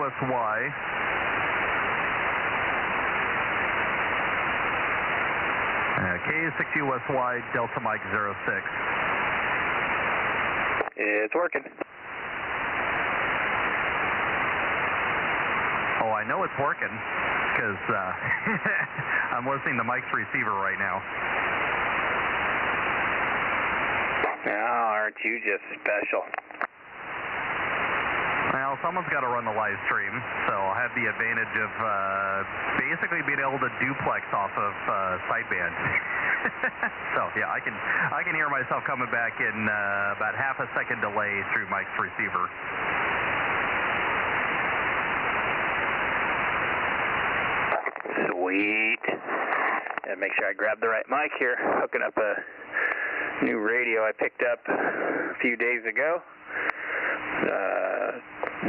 USY. K6USY, Delta Mike 06. It's working. Oh, I know it's working, because I'm listening to Mike's receiver right now. Oh, aren't you just special? Well, someone's got to run the live stream, so I'll have the advantage of basically being able to duplex off of sideband. So yeah, I can hear myself coming back in about half a second delay through Mike's receiver. Sweet. Gotta make sure I grab the right mic here. Hooking up a new radio I picked up a few days ago.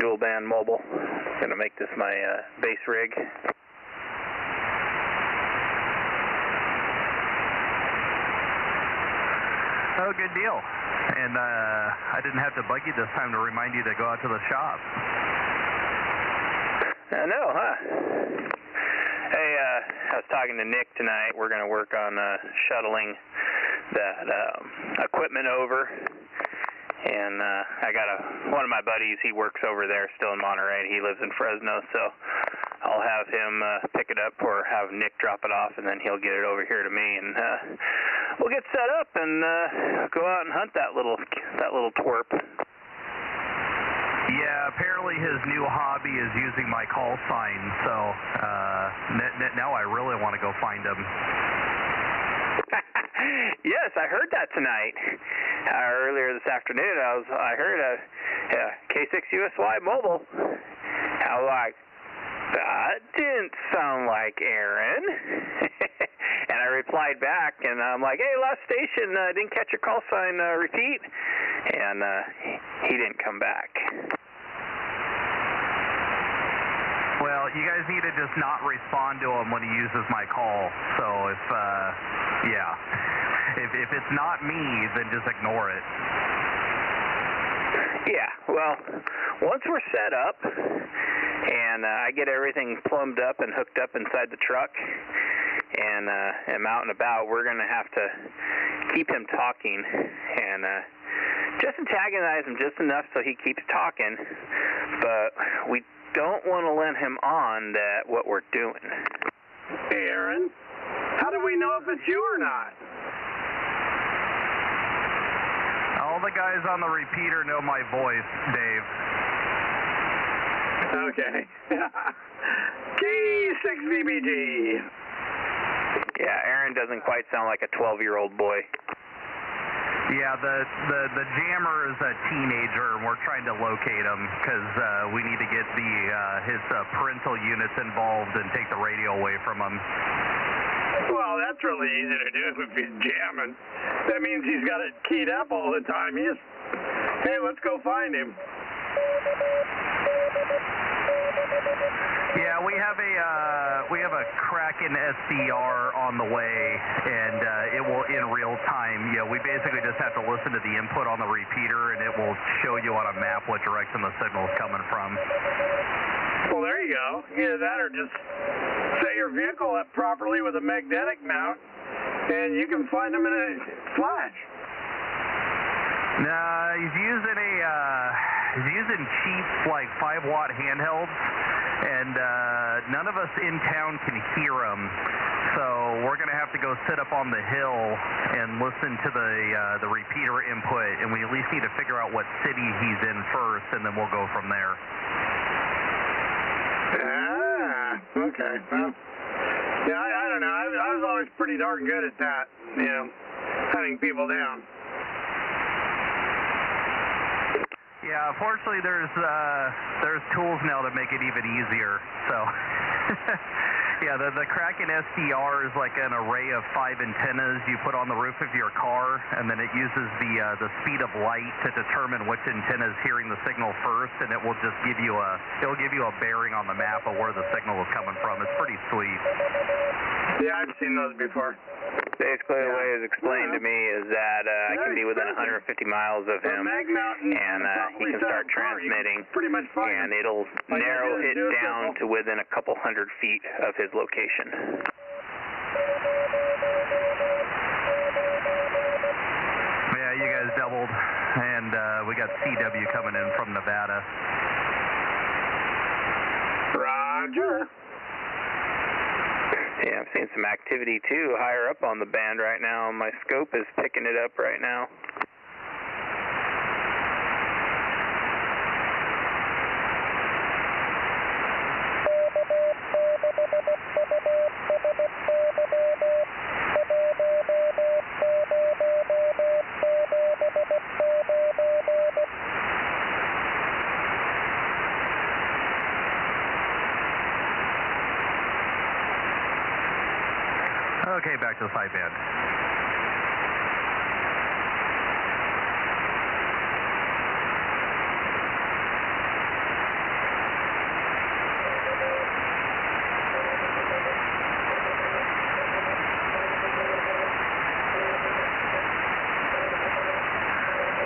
Dual band mobile. Gonna make this my base rig. Oh, good deal. And I didn't have to bug you this time to remind you to go out to the shop. I know, huh? Hey, I was talking to Nick tonight. We're going to work on shuttling that equipment over. And I got one of my buddies, he works over there still in Monterey. He lives in Fresno, so I'll have him pick it up or have Nick drop it off, and then he'll get it over here to me, and we'll get set up and go out and hunt that little twerp. Yeah, apparently his new hobby is using my call sign, so now I really want to go find him. Yes, I heard that tonight. Earlier this afternoon, I heard a K6USY mobile. I was like, that didn't sound like Aaron. And I replied back, and I'm like, hey, last station, didn't catch your call sign, repeat. And he didn't come back. Well, you guys need to just not respond to him when he uses my call. So if it's not me, then just ignore it. Yeah, well, once we're set up and I get everything plumbed up and hooked up inside the truck and am out and about, we're going to have to keep him talking and just antagonize him just enough so he keeps talking, but we don't want to let him on that what we're doing. Hey, Aaron, how do we know if it's you or not? All the guys on the repeater know my voice, Dave. Okay. K6VBG. Yeah, Aaron doesn't quite sound like a 12-year-old boy. Yeah, the jammer is a teenager, and we're trying to locate him because we need to get his parental units involved and take the radio away from him. Well, that's really easy to do if he's jamming. That means he's got it keyed up all the time. Hey, let's go find him. Yeah, we have a Kraken SDR on the way, and it will in real time. Yeah, we basically just have to listen to the input on the repeater, and it will show you on a map what direction the signal is coming from. Well, there you go. Either that or just set your vehicle up properly with a magnetic mount, and you can find them in a flash. Nah, he's using cheap, like 5-watt handhelds, and none of us in town can hear him. So we're going to have to go sit up on the hill and listen to the repeater input, and we at least need to figure out what city he's in first, and then we'll go from there. Okay. Well, yeah, I don't know. I was always pretty darn good at that, hunting people down. Yeah, fortunately there's tools now to make it even easier. So, yeah, the Kraken SDR is like an array of 5 antennas you put on the roof of your car, and then it uses the speed of light to determine which antenna is hearing the signal first, and it will just give you a bearing on the map of where the signal is coming from. It's pretty sweet. Yeah, I've seen those before. Basically, the way it was explained to me is that I can be within 150 miles of him, and he can start transmitting, and it'll narrow it down to within a couple hundred feet of his location. Yeah, you guys doubled, and we got CW coming in from Nevada. Roger. Yeah, I'm seeing some activity too higher up on the band right now. My scope is picking it up right now. Okay, back to the sideband.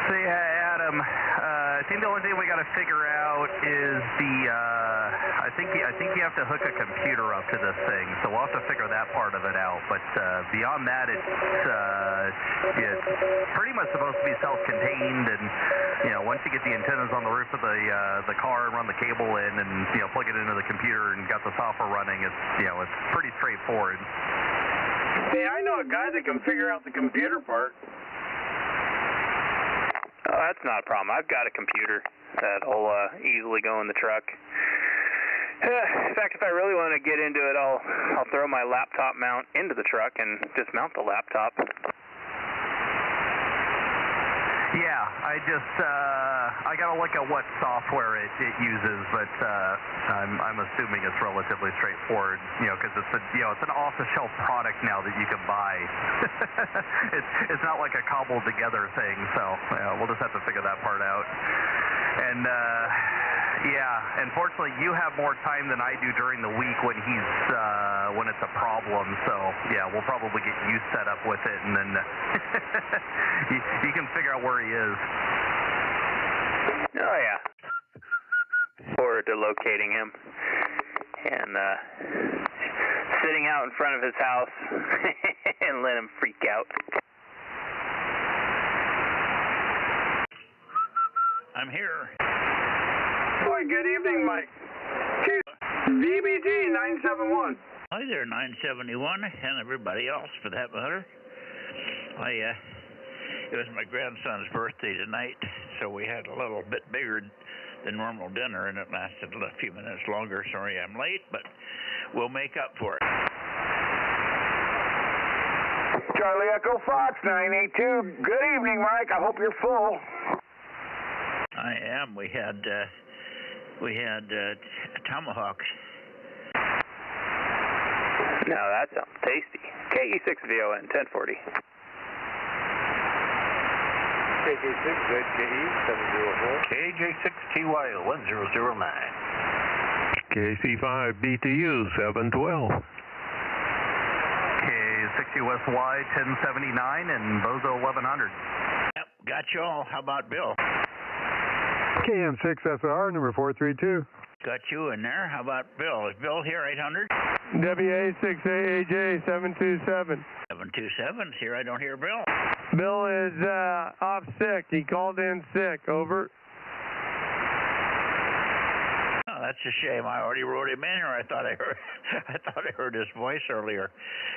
So yeah, Adam, I think the only thing we got to figure out is I think you have to hook a computer up to this thing, so we'll have to figure that part of it out. But beyond that, it's pretty much supposed to be self-contained, and once you get the antennas on the roof of the car and run the cable in, and plug it into the computer and got the software running, it's pretty straightforward. Hey, I know a guy that can figure out the computer part. Oh, that's not a problem. I've got a computer that'll easily go in the truck. In fact, if I really want to get into it, I'll throw my laptop mount into the truck and dismount the laptop. Yeah, I gotta look at what software it uses, but I'm assuming it's relatively straightforward. Because it's an off-the-shelf product now that you can buy. it's not like a cobbled together thing, so we'll just have to figure that part out. And yeah, unfortunately, you have more time than I do during the week when it's a problem. So yeah, we'll probably get you set up with it, and then you can figure out where he is. Oh yeah. Forward to locating him and sitting out in front of his house and let him freak out. I'm here. Boy, good evening, Mike. VBT 971. Hi there, 971, and everybody else for that matter. It was my grandson's birthday tonight, so we had a little bit bigger than normal dinner, and it lasted a few minutes longer. Sorry I'm late, but we'll make up for it. Charlie Echo Fox 982. Good evening, Mike. I hope you're full. I am. We had tomahawks. Now that sounds tasty. KE6VON 1040. KJ6 ZKE 704. KJ6TY 1009. KC5 BTU 712. K6USY 1079 and Bozo 1100. Yep, got you all. How about Bill? KM6SR number 432. Got you in there. How about Bill? Is Bill here, 800? WA6AAJ 727. 727. Here I don't hear Bill. Bill is off sick. He called in sick. Over. Oh, that's a shame. I already wrote him in here. I thought I heard his voice earlier.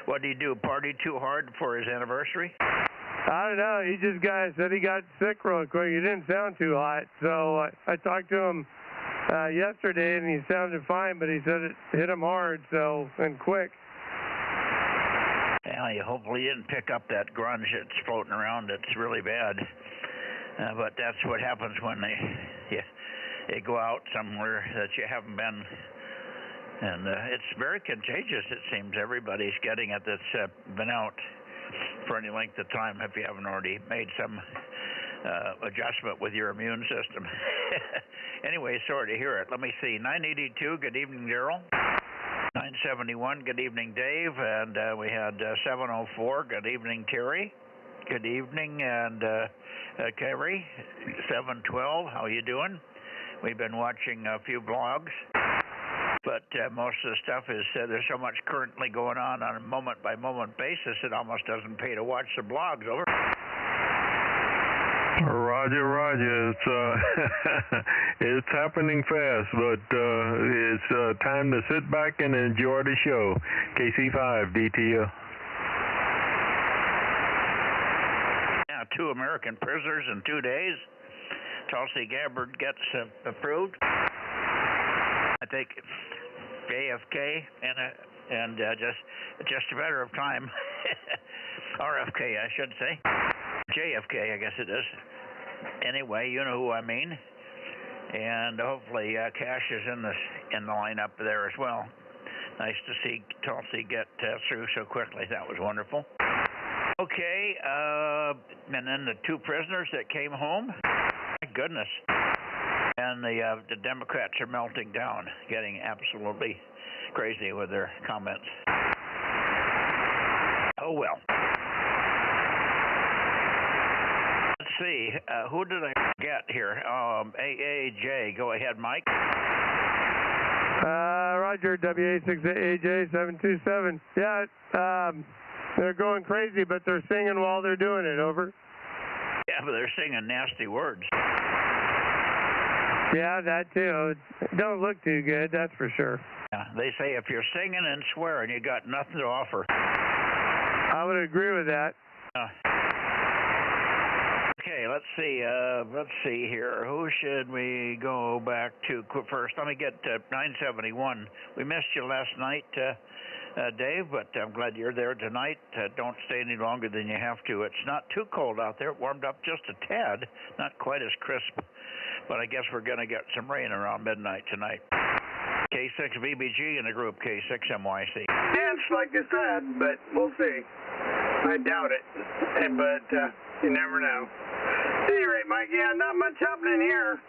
What did he do? Party too hard for his anniversary? I don't know. He just said he got sick real quick. He didn't sound too hot. So I talked to him yesterday, and he sounded fine, but he said it hit him hard, and quick. Yeah, hopefully you didn't pick up that grunge that's floating around. It's really bad. But that's what happens when they go out somewhere that you haven't been. And it's very contagious, it seems. Everybody's getting it that's been out for any length of time if you haven't already made some adjustment with your immune system. Anyway, sorry to hear it. Let me see. 982, good evening, Daryl. 971, good evening, Dave. And we had 704, good evening, Terry. Good evening, and Kerry, 712, how you doing? We've been watching a few blogs, but most of the stuff is, there's so much currently going on a moment-by-moment basis, it almost doesn't pay to watch the blogs. Over. Roger, Roger. It's it's happening fast, but it's time to sit back and enjoy the show. KC5 DTL. Yeah, 2 American prisoners in 2 days. Tulsi Gabbard gets approved. I think JFK and just a matter of time. RFK, I should say. JFK, I guess it is. Anyway, you know who I mean. And hopefully Cash is in the lineup there as well. Nice to see Tulsi get through so quickly. That was wonderful. Okay, and then the 2 prisoners that came home. My goodness. And the Democrats are melting down, getting absolutely crazy with their comments. Oh well. Let's see, who did I get here? AAJ, go ahead, Mike. Roger, WA6AJ727. Yeah, they're going crazy, but they're singing while they're doing it, over. Yeah, but they're singing nasty words. Yeah, that too. Don't look too good, that's for sure. Yeah, they say if you're singing and swearing, you got nothing to offer. I would agree with that. Okay, let's see here. Who should we go back to first? Let me get 971. We missed you last night, Dave, but I'm glad you're there tonight. Don't stay any longer than you have to. It's not too cold out there. It warmed up just a tad, not quite as crisp, but I guess we're going to get some rain around midnight tonight. K6BBG in the group K6MYC. It's like you said, but we'll see. I doubt it, but you never know. At any rate, Mike, yeah, not much happening here.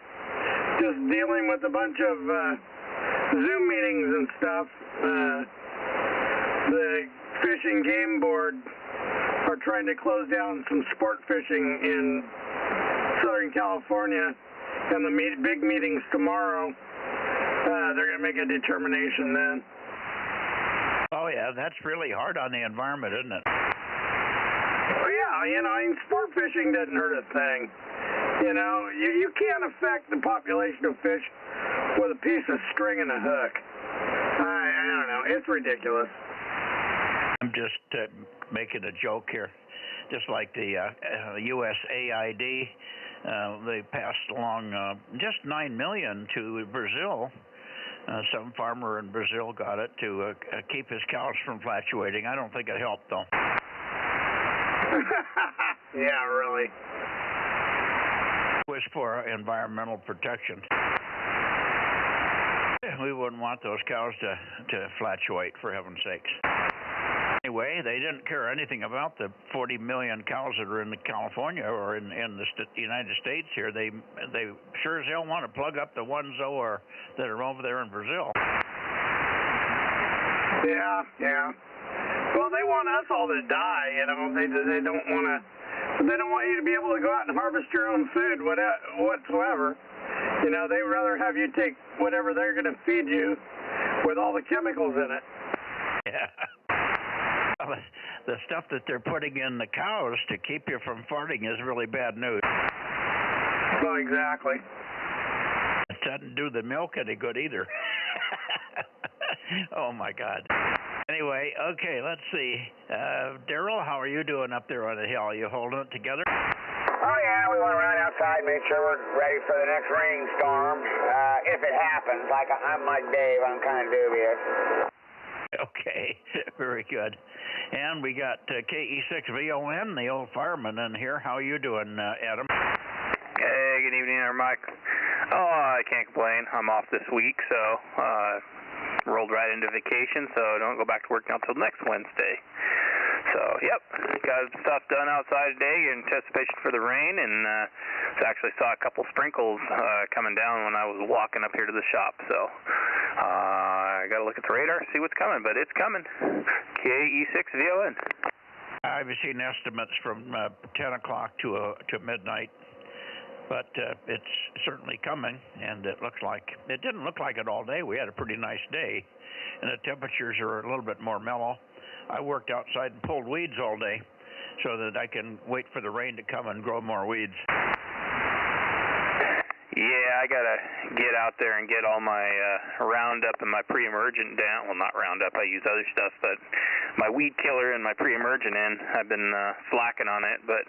Just dealing with a bunch of Zoom meetings and stuff. The Fish and Game Board are trying to close down some sport fishing in Southern California, and the big meetings tomorrow. They're going to make a determination then. Oh, yeah, that's really hard on the environment, isn't it? Well, yeah, you know, sport fishing doesn't hurt a thing. You know, you can't affect the population of fish with a piece of string and a hook. I don't know. It's ridiculous. I'm just making a joke here. Just like the USAID, they passed along just $9 million to Brazil. Some farmer in Brazil got it to keep his cows from fluctuating. I don't think it helped, though. Yeah, really. It was for environmental protection. We wouldn't want those cows to fluctuate, for heaven's sakes. Anyway, they didn't care anything about the 40 million cows that are in California or in the United States here. They sure as hell want to plug up the ones, though, that are over there in Brazil. Yeah. Well, they want us all to die, you know. They don't want to. They don't want you to be able to go out and harvest your own food whatsoever. You know, they'd rather have you take whatever they're going to feed you with all the chemicals in it. Yeah. The stuff that they're putting in the cows to keep you from farting is really bad news. Well, exactly. It doesn't do the milk any good either. Oh, my God. Anyway, okay, let's see. Daryl, how are you doing up there on the hill? Are you holding it together? Oh, yeah, we went around outside, made sure we're ready for the next rainstorm. If it happens, I'm like Dave, I'm kind of dubious. Okay, very good. And we got KE6VON, the old fireman, in here. How are you doing, Adam? Hey, good evening there, Mike. Oh, I can't complain. I'm off this week, so rolled right into vacation, so don't go back to work until next Wednesday. So, yep, got stuff done outside today in anticipation for the rain, and actually saw a couple sprinkles coming down when I was walking up here to the shop. So, I got to look at the radar, see what's coming, but it's coming. KE6VON. I've seen estimates from 10 o'clock to midnight, but it's certainly coming, and it didn't look like it all day. We had a pretty nice day, and the temperatures are a little bit more mellow. I worked outside and pulled weeds all day so that I can wait for the rain to come and grow more weeds. Yeah, I got to get out there and get all my Roundup and my pre-emergent down. Well, not Roundup, I use other stuff, but my weed killer and my pre-emergent in. I've been slacking on it, but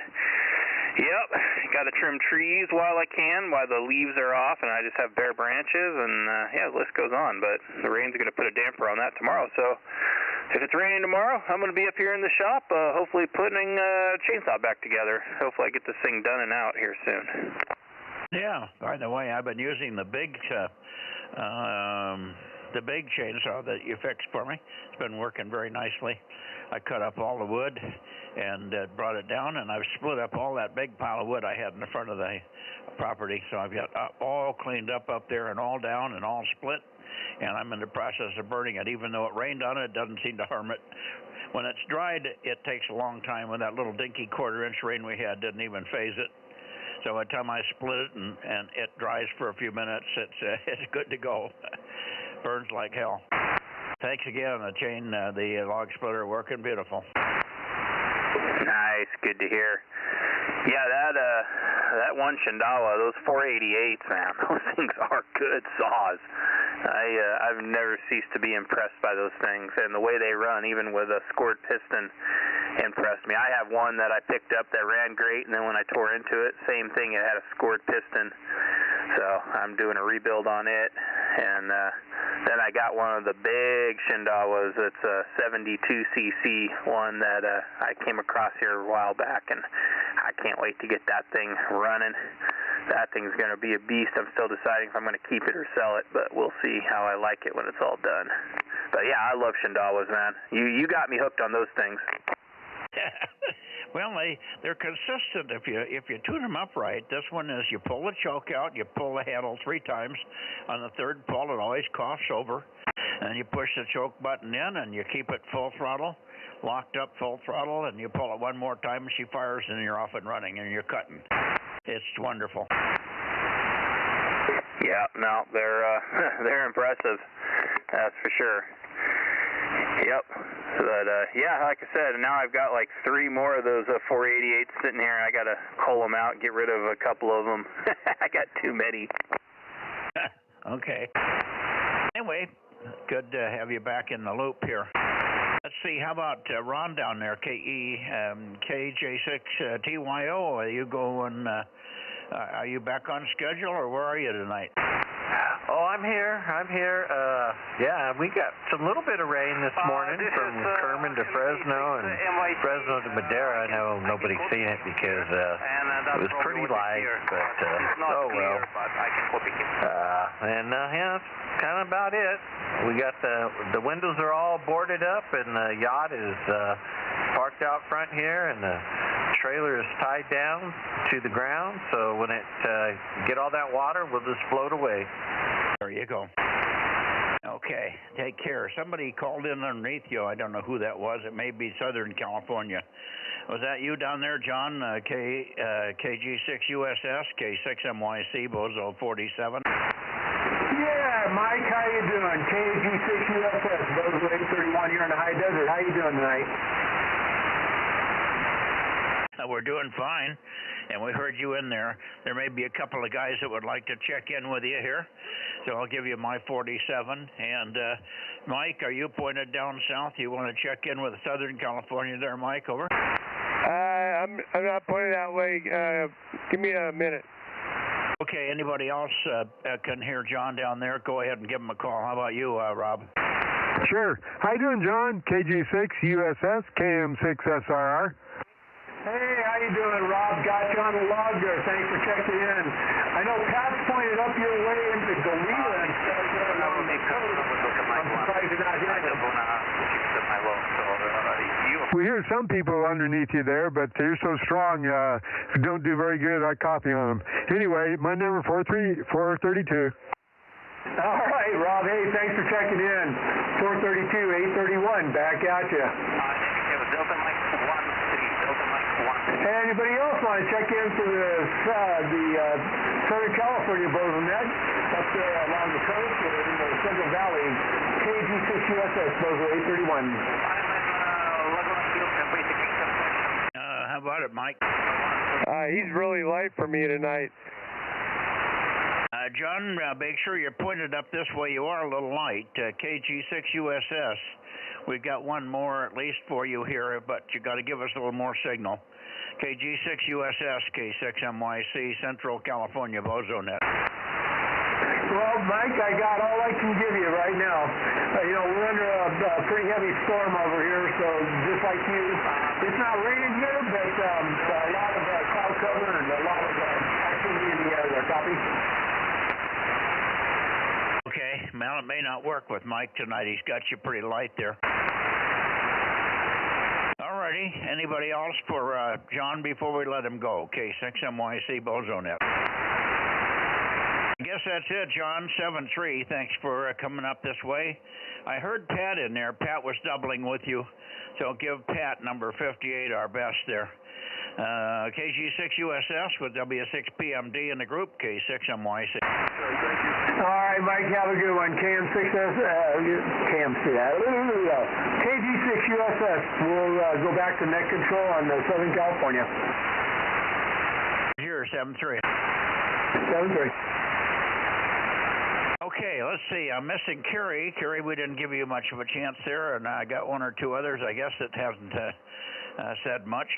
yep, got to trim trees while I can, while the leaves are off, and I just have bare branches, and yeah, the list goes on, but the rain's going to put a damper on that tomorrow, so if it's raining tomorrow, I'm going to be up here in the shop, hopefully putting a chainsaw back together. Hopefully I get this thing done and out here soon. Yeah, by the way, I've been using the big chainsaw that you fixed for me. It's been working very nicely. I cut up all the wood and brought it down, and I've split up all that big pile of wood I had in the front of the property. So I've got all cleaned up there and all down and all split, and I'm in the process of burning it. Even though it rained on it, it doesn't seem to harm it. When it's dried, it takes a long time. When that little dinky quarter-inch rain we had didn't even phase it. So by the time I split it and it dries for a few minutes, it's good to go. Burns like hell. Thanks again. The log splitter working beautiful. Nice, good to hear. Yeah, that one Shindala, those 488s, man, those things are good saws. I've never ceased to be impressed by those things, and the way they run, even with a scored piston, impressed me. I have one that I picked up that ran great, and then when I tore into it, same thing, it had a scored piston. So I'm doing a rebuild on it, and then I got one of the big Shindawas. It's a 72cc one that I came across here a while back, and I can't wait to get that thing running. That thing's going to be a beast. I'm still deciding if I'm going to keep it or sell it, but we'll see how I like it when it's all done. But yeah, I love Shindawas, man. You got me hooked on those things. Well, they're consistent if you tune them up right. This one is you pull the choke out, you pull the handle 3 times. On the third pull, it always coughs over, and you push the choke button in, and you keep it full throttle, locked up full throttle, and you pull it one more time, and she fires, and you're off and running, and you're cutting. It's wonderful. Yeah, no, they're impressive. That's for sure. Yep. But yeah, like I said, now I've got like 3 more of those 488s sitting here. I got to cull them out, get rid of a couple of them. I got too many. Okay. Anyway, good to have you back in the loop here. Let's see, how about Ron down there, KJ6TYO? Are you going? Are you back on schedule, or where are you tonight? Oh, I'm here. Yeah, we got a little bit of rain this morning from Kerman to Fresno and Fresno to Madera. I know nobody's seen it because it was pretty light, but oh well. And yeah, that's kind of about it. We got the windows are all boarded up, and the yacht is parked out front here, and the trailer is tied down to the ground. So when it get all that water, we'll just float away. There you go. Okay, take care. Somebody called in underneath you. I don't know who that was. It may be Southern California. Was that you down there, John? KG6USS, K6MYC, Bozo 47? Yeah, Mike, how you doing? KG6USS, Bozo 831 here in the high desert. How you doing tonight? We're doing fine, and we heard you in there. There may be a couple of guys that would like to check in with you here, so I'll give you my 47. And Mike, are you pointed down south? You want to check in with Southern California there, Mike? Over. I'm not pointed that way. Give me a minute. Okay, anybody else can hear John down there? Go ahead and give him a call. How about you, Rob? Sure. How you doing, John? KG6USS, KM6SRR. Hey, how you doing, Rob? Got you on the log there. Thanks for checking in. I know Pat's pointed up your way into Galila and stuff. I'm surprised you're not hearing it. We hear some people underneath you there, but they're so strong, don't do very good. I copy on them. Anyway, my number 432. All right, Rob. Hey, thanks for checking in. 432, 831, back at you. Negative, Delta Mike 13, Delta Mike 1. Anybody else want to check in for the Southern California Bozo Net up there along the coast or in the Central Valley? KG6 USS Bozo 831. How about it, Mike? He's really light for me tonight. John, make sure you're pointed up this way. You are a little light. KG6 USS. We've got one more at least for you here, but you got to give us a little more signal. KG6 USS, K6MYC, Central California Bozo Net. Well, Mike, I got all I can give you right now. We're under a pretty heavy storm over here, so just like you, it's not raining here, but a lot of cloud cover and a lot of activity in the air there. Copy? Okay, well, it may not work with Mike tonight. He's got you pretty light there. Alrighty, anybody else for John before we let him go? K6MYC Bozo Net. I guess that's it, John. 7-3. Thanks for coming up this way. I heard Pat in there. Pat was doubling with you, so give Pat number 58 our best there. KG6 USS with W6PMD in the group, K6MYC. All right, Mike, have a good one. KG6 USS. We'll go back to net control on Southern California. Here, 7-3. 7-3. Okay, let's see. I'm missing Kerry. Kerry, we didn't give you much of a chance there, and I got one or two others, I guess, that hasn't said much.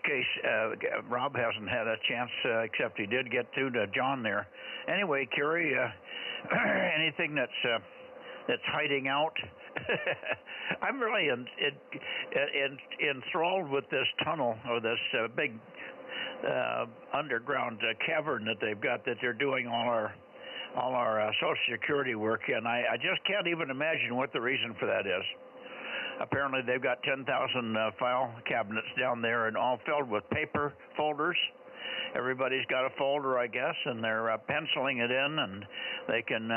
Rob hasn't had a chance, except he did get through to John there. Anyway, Kerry, anything that's hiding out? I'm really enthralled with this tunnel, or this big underground cavern that they've got, that they're doing all our Social Security work in. I just can't even imagine what the reason for that is. Apparently they've got 10,000 file cabinets down there, and all filled with paper folders. Everybody's got a folder, I guess, and they're penciling it in, and they can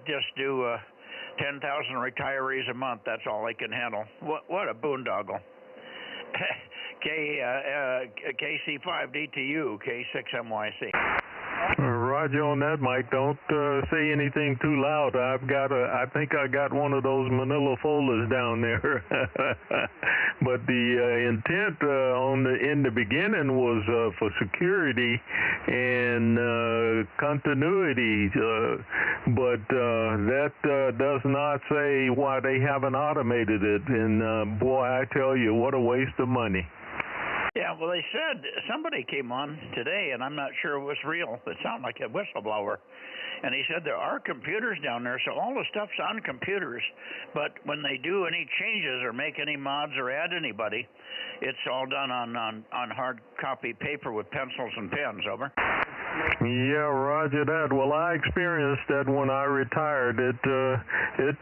just do 10,000 retirees a month. That's all they can handle. What a boondoggle. KC5DTU, K6MYC. Roger on that, Mike. Don't say anything too loud. I think I got one of those manila folders down there. But the intent in the beginning was for security and continuity. But that does not say why they haven't automated it. And boy, I tell you, what a waste of money. Yeah, well, they said somebody came on today, and I'm not sure it was real. It sounded like a whistleblower. And he said there are computers down there, so all the stuff's on computers. But when they do any changes or make any mods or add anybody, it's all done on hard copy paper with pencils and pens. Over. Yeah, roger that. Well, I experienced that when I retired. It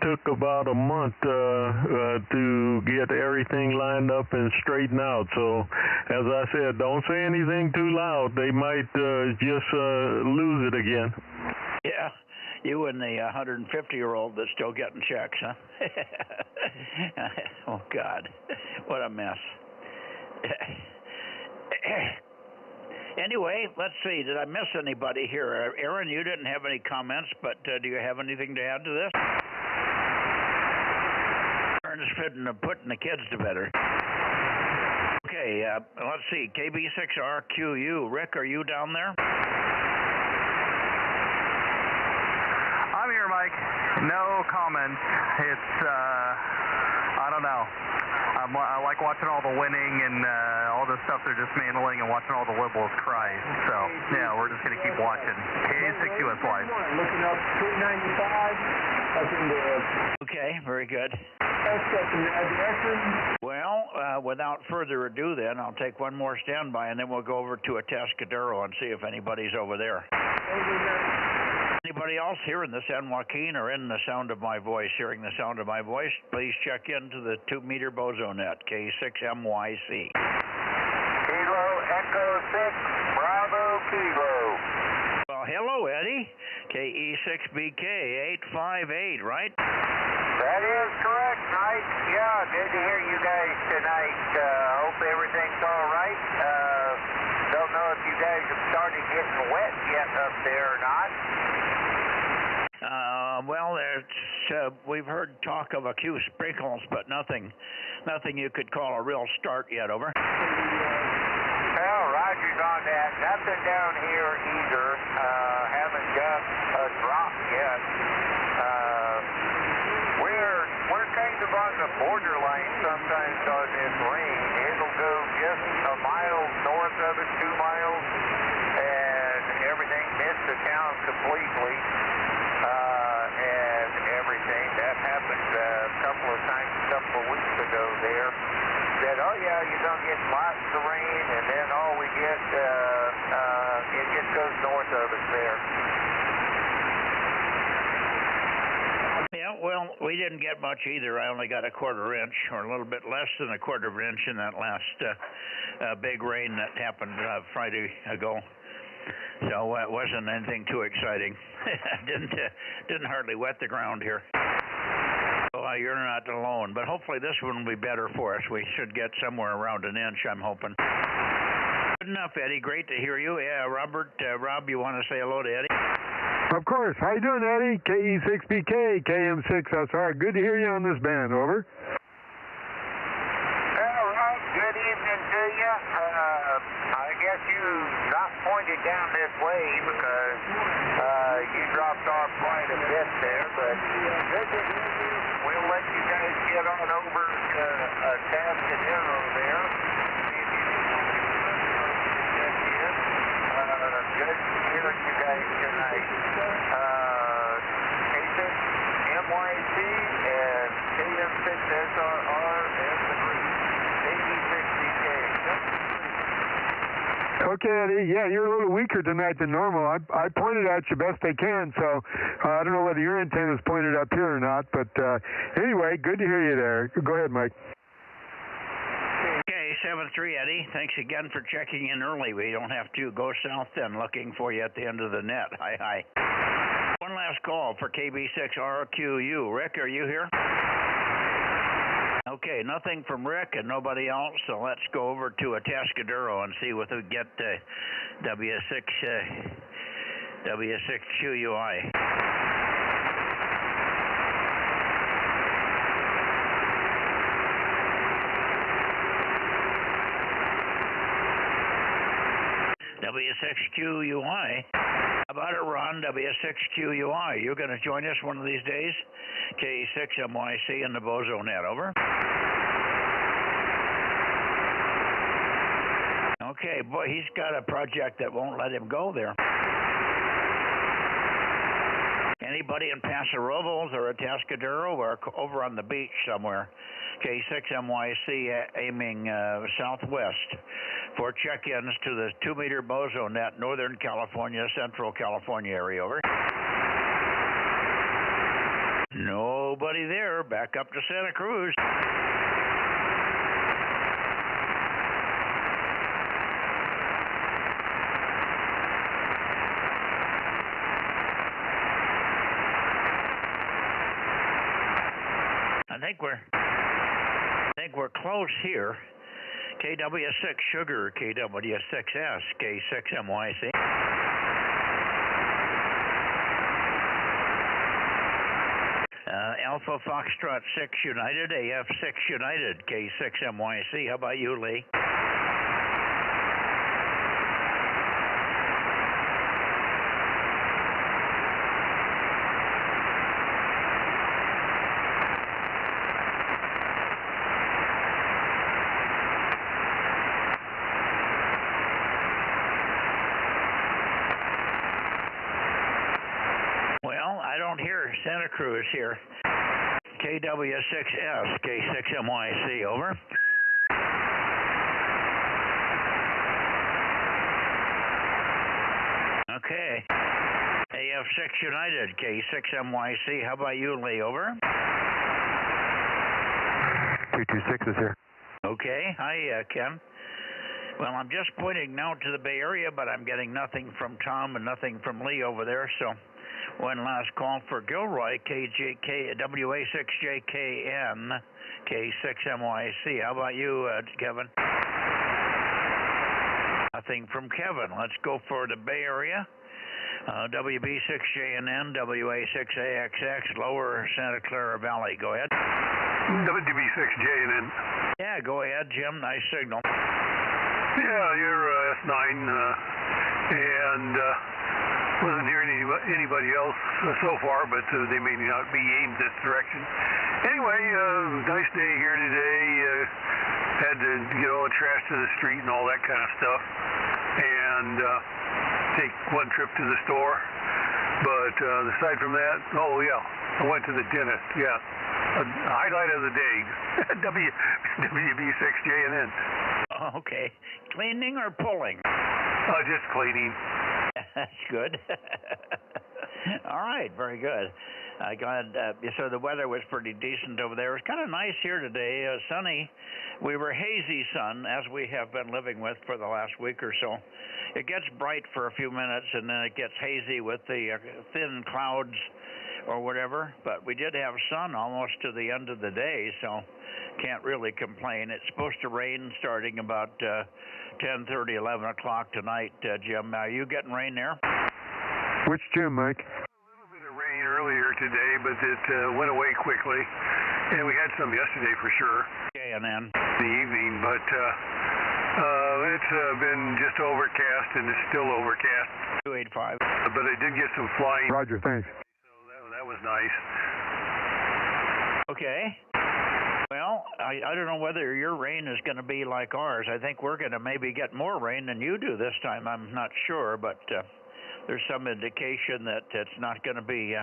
took about a month to get everything lined up and straightened out. So, as I said, don't say anything too loud. They might just lose it again. Yeah, you and the 150-year-old that's still getting checks, huh? Oh, God, what a mess. Anyway, let's see. Did I miss anybody here? Aaron, you didn't have any comments, but do you have anything to add to this? Aaron's putting the kids to bed. Okay, let's see. KB6RQU. Rick, are you down there? I'm here, Mike. No comments. It's, I don't know. I like watching all the winning and all the stuff they're dismantling and watching all the liberals cry. So, yeah, we're just going to keep watching. K6 US Live. Looking up 395 up in the... Okay, very good. Well, without further ado then, I'll take one more standby, and then we'll go over to a Atascadero and see if anybody's over there. Anybody else hearing the San Joaquin or in the sound of my voice, hearing the sound of my voice, please check into the 2-meter Bozo Net, K6MYC. Kilo Echo 6, Bravo Kilo. Well, hello, Eddie. KE6BK 858, right? That is correct, Mike. Yeah, good to hear you guys tonight. Hope everything's all right. Don't know if you guys have started getting wet yet up there or not. Well, we've heard talk of a few sprinkles, but nothing you could call a real start yet, over. Well, Roger's on that. Nothing down here either. Haven't got a drop yet. We're kind of on the borderline sometimes on this rain. It'll go just a mile north of it, 2 miles, and everything missed the town completely. And everything. That happened a couple of times, a couple of weeks ago there. Said, oh yeah, you're going to get lots of rain, and then all we get, it just goes north of us there. Yeah, well, we didn't get much either. I only got a 1/4 inch, or a little bit less than a 1/4 inch in that last big rain that happened Friday ago. So it wasn't anything too exciting. Didn't hardly wet the ground here. So you're not alone, but hopefully this one will be better for us. We should get somewhere around an inch, I'm hoping. Good enough, Eddie. Great to hear you. Yeah, Rob, you want to say hello to Eddie? Of course. How you doing, Eddie? KE6BK, KM6SR. Good to hear you on this band. Over. Well, Rob, good evening to you. I guess you not pointed down this way because you dropped off quite a bit there, but good to hear you. We'll let you guys get on over to Tascadero there. Good hearing you guys tonight. K6 MYC and KM6SRR and the group. KE6BK. Okay, Eddie. Yeah, you're a little weaker tonight than normal. I pointed at you best I can, so I don't know whether your antenna's pointed up here or not, but anyway, good to hear you there. Go ahead, Mike. Okay, 7-3, Eddie. Thanks again for checking in early. We don't have to go south then, looking for you at the end of the net. Hi. One last call for KB6RQU. Rick, are you here? Okay, nothing from Rick and nobody else, so let's go over to a Tascadero and see what we get W6QUI. W6QUI. How about it, Ron? W6QUI. You're going to join us one of these days? K6MYC and the Bozo Net. Over. Okay, boy, he's got a project that won't let him go there. Anybody in Paso Robles or Atascadero or over on the beach somewhere? K6MYC aiming southwest for check-ins to the 2-meter Bozo Net, Northern California, Central California area. Over. Nobody there. Back up to Santa Cruz. I think we're close here. KW6 Sugar, KW6S, K6MYC. Alpha Foxtrot 6 United, AF6 United, K6MYC. How about you, Lee? Well, I don't hear Santa Cruz here. KW6S, K6MYC, over. Okay. AF6 United, K6MYC. How about you, Lee, over? 226 is here. Okay. Hi, Ken. Well, I'm just pointing now to the Bay Area, but I'm getting nothing from Tom and nothing from Lee over there. So one last call for Gilroy, WA6JKN, K6MYC. How about you, Kevin? Nothing from Kevin. Let's go for the Bay Area. WB6JNN, WA6AXX, Lower Santa Clara Valley. Go ahead. WB6JNN. Yeah, go ahead, Jim. Nice signal. Yeah, you're S9, and wasn't hearing anybody else so far, but they may not be aimed this direction. Anyway, nice day here today. Had to get all the trash to the street and all that kind of stuff, and take one trip to the store. But aside from that, oh yeah, I went to the dentist. Yeah, a highlight of the day. WB6JNN. Okay, cleaning or pulling? Just cleaning. That's good. All right, very good. Glad. So the weather was pretty decent over there. It was kind of nice here today, sunny. We were hazy sun, as we have been living with for the last week or so. It gets bright for a few minutes, and then it gets hazy with the thin clouds or whatever. But we did have sun almost to the end of the day, so can't really complain. It's supposed to rain starting about 10:30, 11 o'clock tonight, Jim. Are you getting rain there? Which Jim, Mike? Earlier today, but it went away quickly, and we had some yesterday for sure. Okay, and then the evening, but it's been just overcast, and it's still overcast. 285. But I did get some flying. Roger, thanks. So that was nice. Okay. Well, I don't know whether your rain is going to be like ours. I think we're going to maybe get more rain than you do this time. I'm not sure, but there's some indication that it's not going to be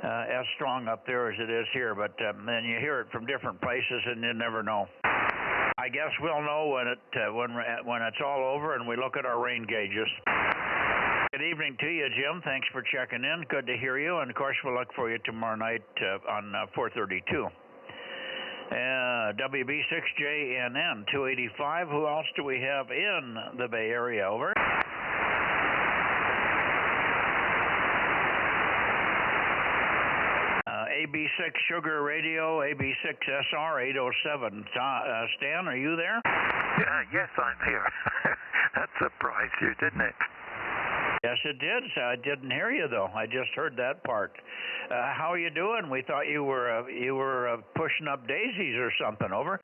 as strong up there as it is here, but then you hear it from different places, and you never know. I guess we'll know when it's all over and we look at our rain gauges. Good evening to you, Jim. Thanks for checking in. Good to hear you, and of course we'll look for you tomorrow night on 432. WB6JNN 285. Who else do we have in the Bay Area? Over. AB6 Sugar Radio, AB6SR 807. Stan, are you there? Yes, I'm here. That surprised you, didn't it? Yes, it did. I didn't hear you though. I just heard that part. How are you doing? We thought you were pushing up daisies or something. Over.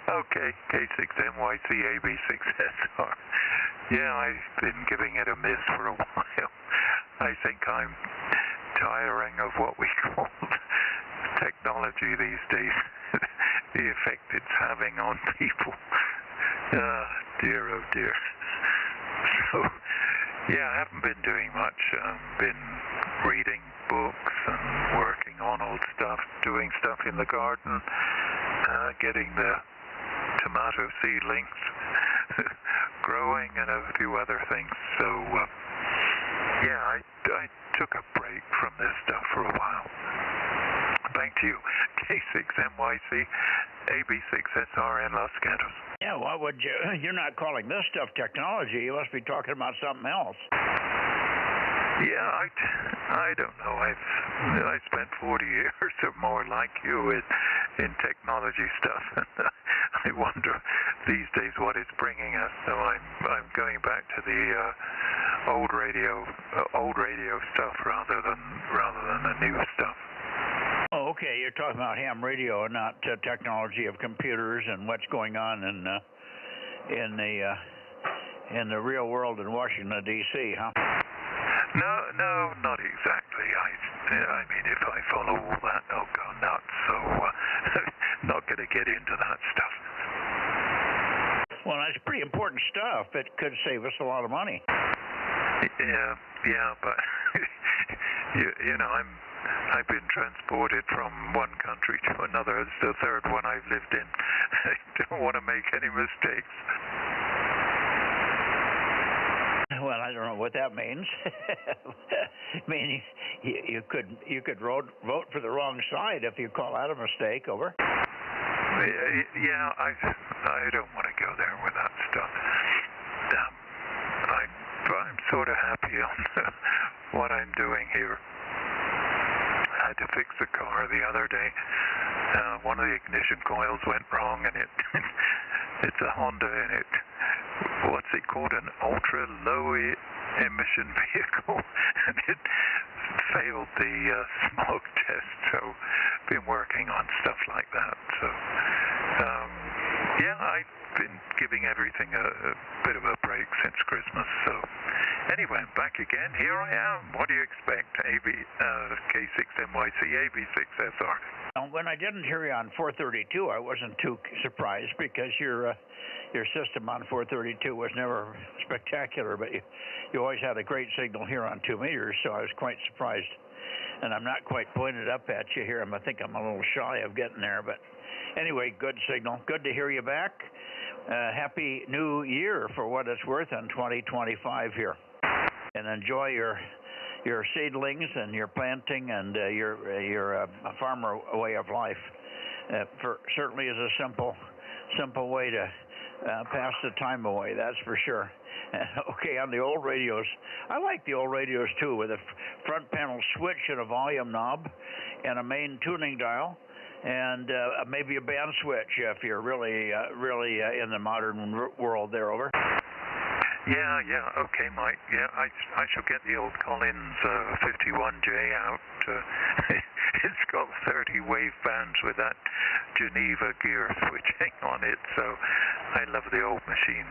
Okay, K6MYC AB6SR. Yeah, I've been giving it a miss for a while. I think I'm tiring of what we call technology these days. The effect it's having on people. Dear, oh dear. So, yeah, I haven't been doing much. Been reading books and working on old stuff, doing stuff in the garden, getting the tomato seedlings growing and a few other things. So, yeah, I took a break from this stuff for a while. Back to you, K6MYC, AB6SR in Los Gatos. Yeah, what would you? You're not calling this stuff technology. You must be talking about something else. Yeah, I don't know. I spent 40 years or more like you in technology stuff, and I wonder these days what it's bringing us. So I'm going back to the old radio stuff rather than the new stuff. Oh, okay. You're talking about ham radio and not technology of computers and what's going on in the real world in Washington D.C., huh? No, not exactly. I mean, if I follow all that, I'll go nuts. So, not going to get into that stuff. Well, that's pretty important stuff. It could save us a lot of money. Yeah, but you know, I've been transported from one country to another. It's the third one I've lived in. I don't want to make any mistakes. Well, I don't know what that means. I mean, you could vote for the wrong side if you call that a mistake. Over. Yeah, I don't want to go there with that stuff. I'm sort of happy on what I'm doing here. I had to fix the car the other day. One of the ignition coils went wrong, and it's a Honda, and what's it called, an ultra low emission vehicle, and it failed the smoke test. So been working on stuff like that. So yeah, I've been giving everything a bit of a break since Christmas. So anyway, I'm back again. Here I am. What do you expect? K6NYC AB6SR. When I didn't hear you on 432, I wasn't too surprised because your system on 432 was never spectacular, but you always had a great signal here on 2 meters, so I was quite surprised. And I'm not quite pointed up at you here. I think I'm a little shy of getting there, but anyway, good signal. Good to hear you back. Happy New Year for what it's worth in 2025 here, and enjoy your seedlings and your planting and your farmer way of life. Certainly is a simple way to pass the time away, that's for sure. Okay, on the old radios, I like the old radios too, with a front panel switch and a volume knob and a main tuning dial, and maybe a band switch if you're really in the modern world there. Over. Yeah, okay, Mike. Yeah, I shall get the old Collins 51J out. It's got 30 wave bands with that Geneva gear switching on it, so I love the old machine.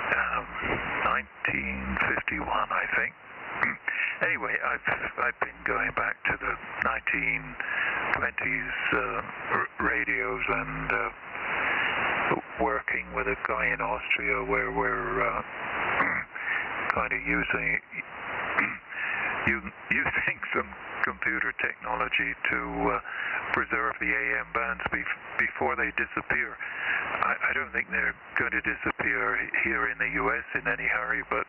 1951, I think. Anyway, I've been going back to the 1920s radios and working with a guy in Austria where we're kind of using some computer technology to preserve the AM bands before they disappear. I don't think they're going to disappear here in the U.S. in any hurry, but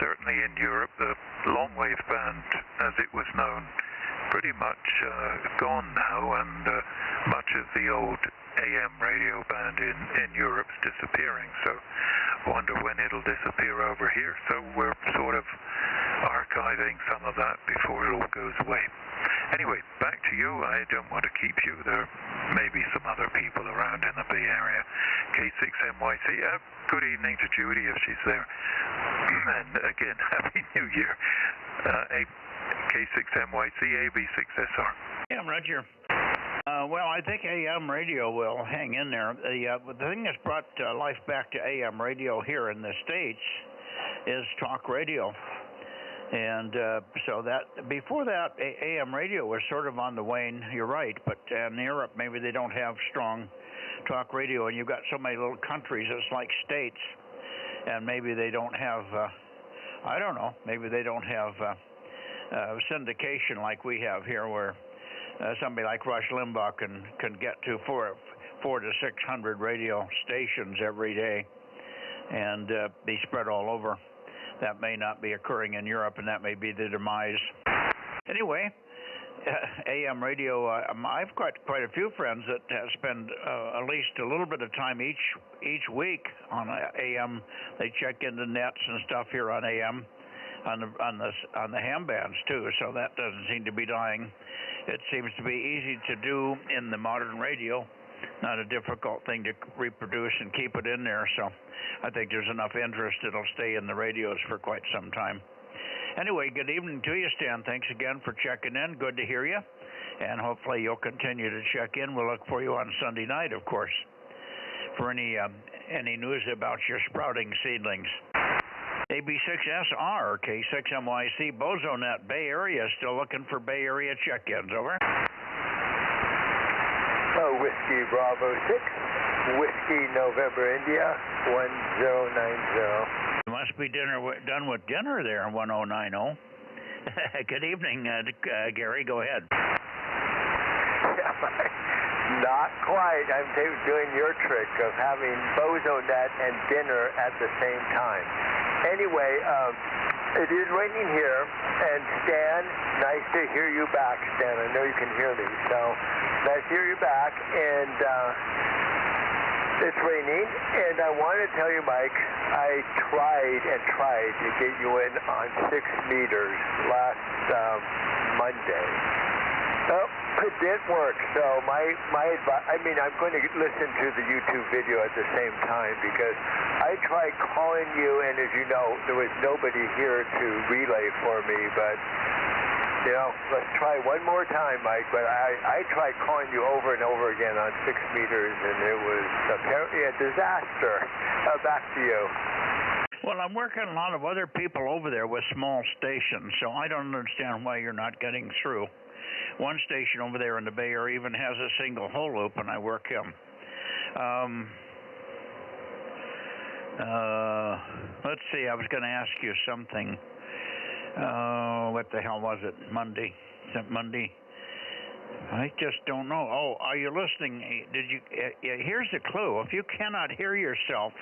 certainly in Europe, the long-wave band, as it was known, pretty much gone now, and much of the old AM radio band in Europe's disappearing. So I wonder when it'll disappear over here. So we're sort of archiving some of that before it all goes away. Anyway, back to you. I don't want to keep you. There may be some other people around in the Bay Area. K6NYC. Good evening to Judy if she's there. And again, Happy New Year. K6NYC, AB6SR. Yeah, Roger. Well, I think AM radio will hang in there. The thing that's brought life back to AM radio here in the States is talk radio. And so that before that, AM radio was sort of on the wane. You're right, but in Europe, maybe they don't have strong talk radio, and you've got so many little countries. It's like states, and maybe they don't have. I don't know. Maybe they don't have syndication like we have here, where somebody like Rush Limbaugh can get to 400 to 600 radio stations every day, and be spread all over. That may not be occurring in Europe, and that may be the demise. Anyway, AM radio, I've got quite a few friends that spend at least a little bit of time each week on AM. They check into nets and stuff here on AM, on the ham bands too. So that doesn't seem to be dying. It seems to be easy to do in the modern radio. Not a difficult thing to reproduce and keep it in there. So I think there's enough interest it'll stay in the radios for quite some time. Anyway, good evening to you, Stan. Thanks again for checking in. Good to hear you. And hopefully you'll continue to check in. We'll look for you on Sunday night, of course, for any news about your sprouting seedlings. AB6SR, K6NYC, Bozo Net, Bay Area. Still looking for Bay Area check-ins. Over. Whiskey Bravo 6, Whiskey November India, 1090. You must be done with dinner there, 1090. Good evening, Gary. Go ahead. Not quite. I'm doing your trick of having Bozo Net and dinner at the same time. Anyway, it is raining here, and Stan, nice to hear you back, Stan. I know you can hear me, so nice to hear you back. And It's raining, and I want to tell you, Mike, I tried to get you in on 6 meters last Monday. Oh, it didn't work. So my advice, I mean, I'm going to listen to the YouTube video at the same time because I tried calling you, and as you know, there was nobody here to relay for me, but you know, let's try one more time, Mike. But I tried calling you over and over again on 6 meters, and it was apparently a disaster. Back to you. Well, I'm working a lot of other people over there with small stations, so I don't understand why you're not getting through. One station over there in the Bay Area even has a single hole loop, and I work him. Let's see, I was going to ask you something. What the hell was it? Monday? Is it Monday? I just don't know. Oh, are you listening? Did you? Here's a clue. If you cannot hear yourself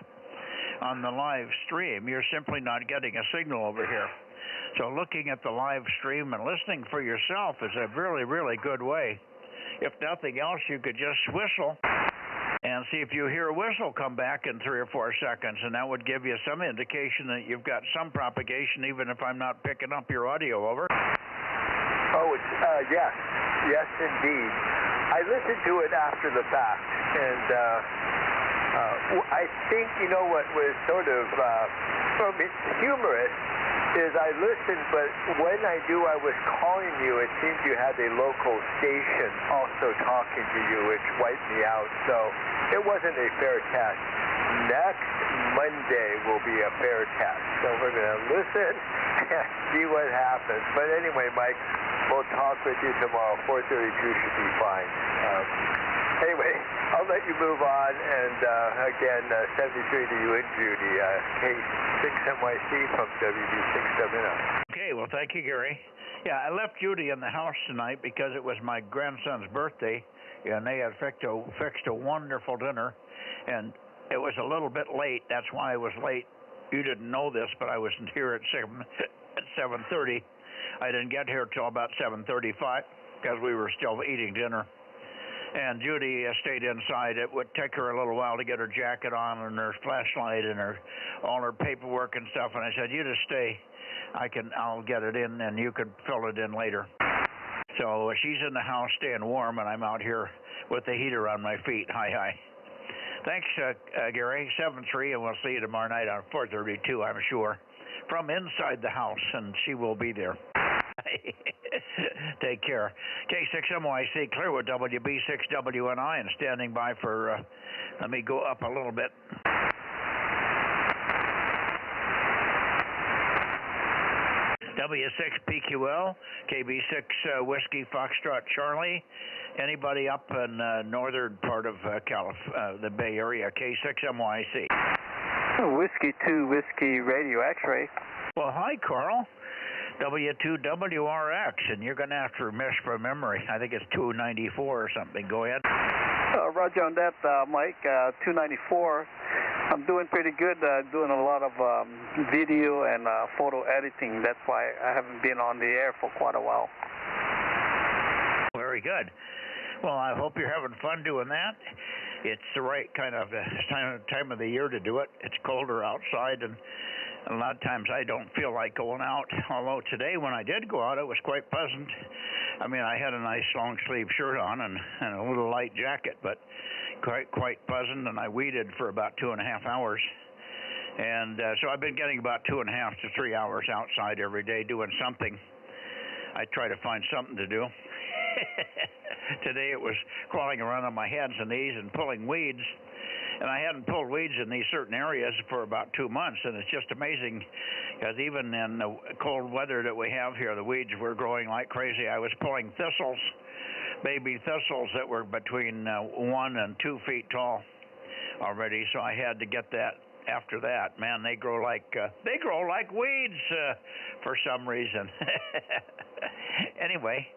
on the live stream, you're simply not getting a signal over here. So looking at the live stream and listening for yourself is a really, really good way. If nothing else, you could just whistle and see if you hear a whistle come back in 3 or 4 seconds, and that would give you some indication that you've got some propagation, even if I'm not picking up your audio. Over. Oh, it's, yes, indeed. I listened to it after the fact, and I think, you know, what was sort of humorous is I listened, but when I knew I was calling you, it seemed you had a local station also talking to you, which wiped me out. So it wasn't a fair test. Next Monday will be a fair test. So we're going to listen and see what happens. But anyway, Mike, we'll talk with you tomorrow. 4:32 should be fine. Anyway, I'll let you move on, and again, 73 to you and Judy, K6NYC from WB6WNO. Okay, well, thank you, Gary. Yeah, I left Judy in the house tonight because it was my grandson's birthday, and they had fixed a wonderful dinner, and it was a little bit late. That's why I was late. You didn't know this, but I wasn't here at 7:30. I didn't get here till about 7:35 because we were still eating dinner. And Judy stayed inside. It would take her a little while to get her jacket on and her flashlight and all her paperwork and stuff. And I said, "You just stay. I'll get it in, and you could fill it in later." So she's in the house staying warm, and I'm out here with the heater on my feet. Hi. Thanks, Gary. 7-3, and we'll see you tomorrow night on 4:32, I'm sure, from inside the house, and she will be there. Take care. K6NYC Clearwood, WB6WNI, and standing by for, let me go up a little bit. W6PQL, KB6 Whiskey Foxtrot Charlie. Anybody up in northern part of the Bay Area, K6NYC. Whiskey 2 Whiskey Radio X-ray. Well, hi, Carl. W2WRX, and you're going to have to miss from memory. I think it's 294 or something. Go ahead. Roger on that, Mike. 294. I'm doing pretty good. Doing a lot of video and photo editing. That's why I haven't been on the air for quite a while. Very good. Well, I hope you're having fun doing that. It's the right kind of time of the year to do it. It's colder outside, and a lot of times I don't feel like going out, although today when I did go out, it was quite pleasant. I mean, I had a nice long-sleeve shirt on and a little light jacket, but quite pleasant, and I weeded for about 2.5 hours. And so I've been getting about 2.5 to 3 hours outside every day doing something. I try to find something to do. Today it was crawling around on my hands and knees and pulling weeds. And I hadn't pulled weeds in these certain areas for about 2 months, and it's just amazing because even in the cold weather that we have here, the weeds were growing like crazy. I was pulling thistles, baby thistles that were between 1 and 2 feet tall already, so I had to get that. After that, man, they grow like weeds for some reason. Anyway,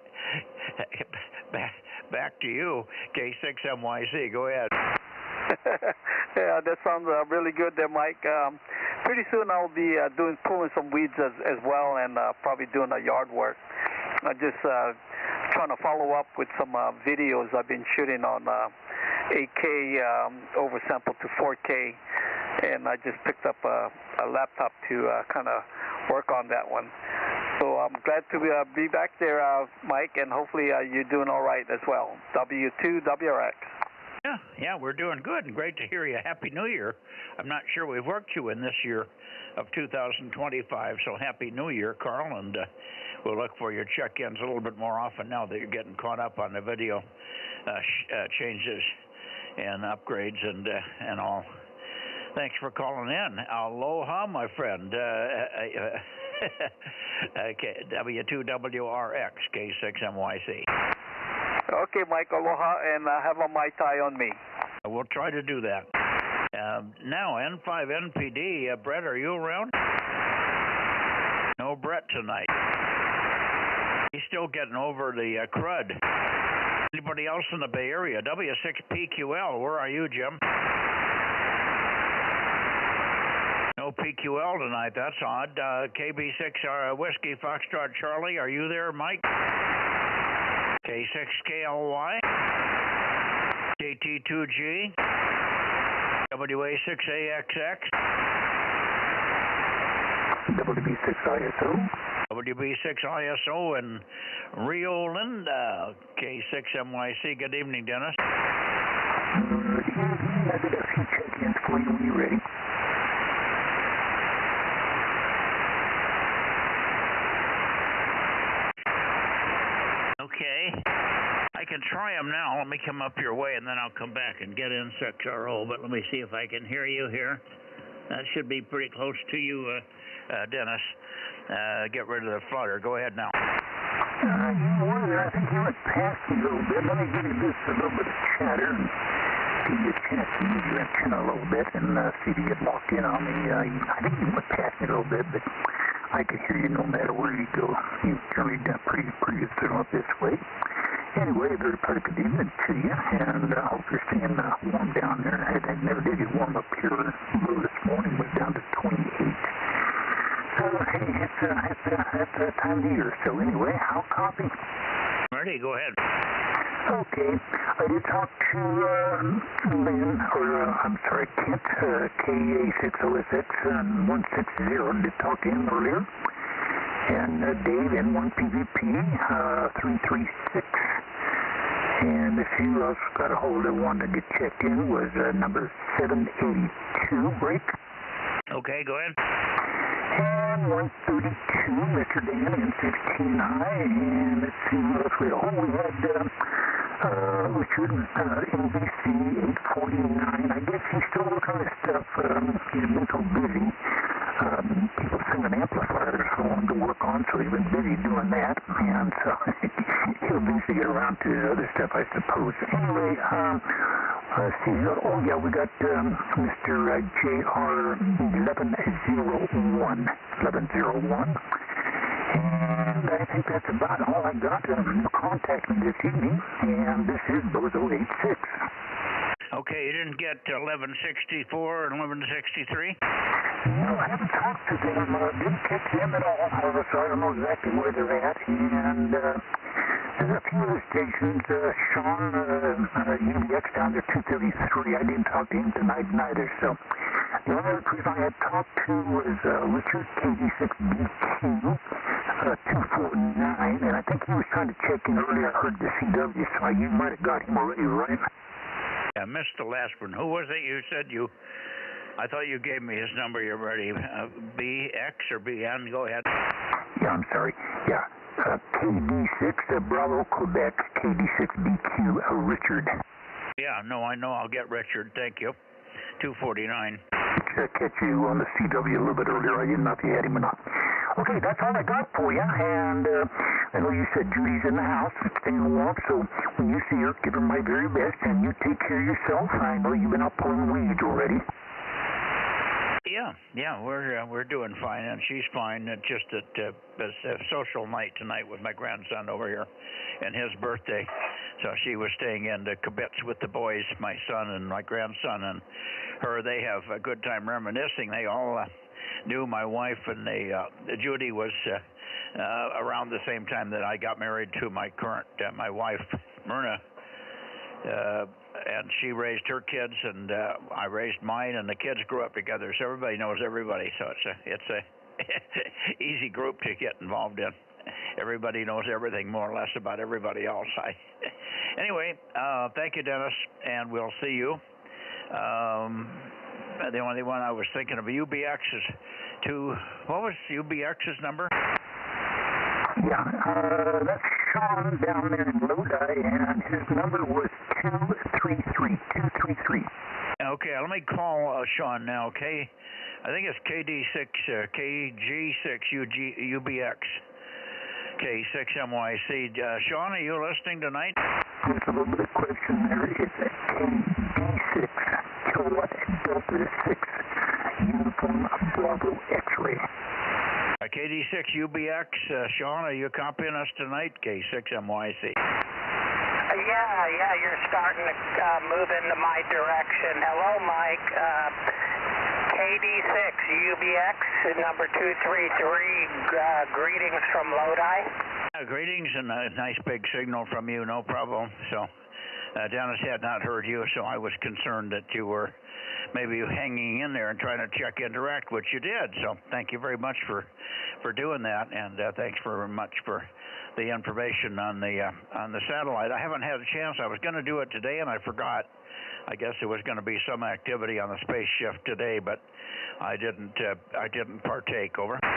back to you, K6NYC. Go ahead. Yeah, that sounds really good there, Mike. Pretty soon I'll be pulling some weeds as well, and probably doing yard work. Just trying to follow up with some videos I've been shooting on 8K oversampled to 4K, and I just picked up a laptop to kind of work on that one. So I'm glad to be back there, Mike, and hopefully you're doing all right as well. W2WRX. Yeah, we're doing good, and great to hear you. Happy New Year. I'm not sure we've worked you in this year of 2025, so Happy New Year, Carl, and we'll look for your check-ins a little bit more often now that you're getting caught up on the video changes and upgrades and all. Thanks for calling in. Aloha, my friend. W2WRX, K6MYC. Okay, Mike, aloha, and have a Mai Tai on me. We'll try to do that. Now, N5NPD, Brett, are you around? No Brett tonight. He's still getting over the crud. Anybody else in the Bay Area? W6PQL, where are you, Jim? No PQL tonight, that's odd. KB6 Whiskey Foxtrot Charlie, are you there, Mike? K6KLY, JT2G, WA6AXX, WB6ISO, WB6ISO, and Rio Linda, K6MYC. Good evening, Dennis. I did a few check-ins for you when you're ready. Okay. I can try them now. Let me come up your way, and then I'll come back and get in 6RO, but let me see if I can hear you here. That should be pretty close to you, Dennis. Get rid of the flutter. Go ahead now. You were there. I think you went past me a little bit. Let me give you just a little bit of chatter and give you a chance to use your antenna a little bit and see if you get locked in on me. I think you went past me a little bit, but I could hear you no matter where you go. You've generally done pretty good signal up this way. Anyway, a very pretty good evening to you, and I hope you're staying warm down there. I never did get warm up here. Low this morning was down to 28. So, hey, it's that time of year. So anyway, I'll copy. Ready, go ahead. Okay, I did talk to Kent, KA6OSX 160, did talk to him earlier. And Dave, N1PVP 336. And the few I got a hold of one to get checked in was number 782, break. Okay, go ahead. And 132, Mr. Dan, N16I, and let's see what else we had. We had Richard, NBC 849. I guess he's still working on this stuff. He's been so busy. People sending amplifiers for him to work on, so he's been busy doing that, and so he'll eventually get around to other stuff, I suppose. Anyway, let's see. Oh, yeah, we got Mr. JR 1101. And I think that's about all I got. Contact me this evening, and this is Bozo 86. Okay, you didn't get 1164 and 1163? No, I haven't talked to them. Didn't catch them at all, however, so I don't know exactly where they're at. And there's a few other stations. Sean, UBX down to 233. I didn't talk to him tonight neither, so the only other person I had talked to was Richard, KD6BQ 249, and I think he was trying to check in earlier. I heard the CW, so you might have got him already, right? I missed the last one. Who was it you said you... I thought you gave me his number. You're ready. BX or BN? Go ahead. Yeah, I'm sorry. Yeah. KD6, Bravo, Quebec, KD6BQ, Richard. Yeah, no, I know. I'll get Richard. Thank you. 249. Catch you on the CW a little bit earlier. I didn't know if you had him or not. Okay, that's all I got for you. And I know you said Judy's in the house, staying warm, so when you see her, give her my very best, and you take care of yourself. I know you've been out pulling weeds already. Yeah, we're doing fine, and she's fine. It's just that it's a social night tonight with my grandson over here, and his birthday. So she was staying in the kibitz with the boys, my son and my grandson, and her. They have a good time reminiscing. They all knew my wife, and Judy was around the same time that I got married to my current my wife, Myrna. and she raised her kids, and I raised mine, and the kids grew up together, so everybody knows everybody. So it's a easy group to get involved in. Everybody knows everything more or less about everybody else. Anyway, thank you, Dennis, and we'll see you. The only one I was thinking of, UBX is what was UBX's number? Yeah, that's Sean down there in Lodi, and his number was 233. Okay, let me call Sean now, okay? I think it's KD6, KG6 UBX. K6MYC. Sean, are you listening tonight? There's a little bit of question there. It's at KD6, Kilowatt Delta 6, Uniform Bravo X-ray. KD6 UBX, Sean, are you copying us tonight? K6MYC. Yeah, you're starting to move into my direction. Hello, Mike. KD6 UBX, number 233, greetings from Lodi. Greetings, and a nice big signal from you, no problem. So, Dennis had not heard you, so I was concerned that you were maybe hanging in there and trying to check indirect, which you did. So, thank you very much for doing that, and thanks very much for the information on the satellite. I haven't had a chance. I was going to do it today, and I forgot. I guess there was going to be some activity on the space shift today, but I didn't partake. Over. Well,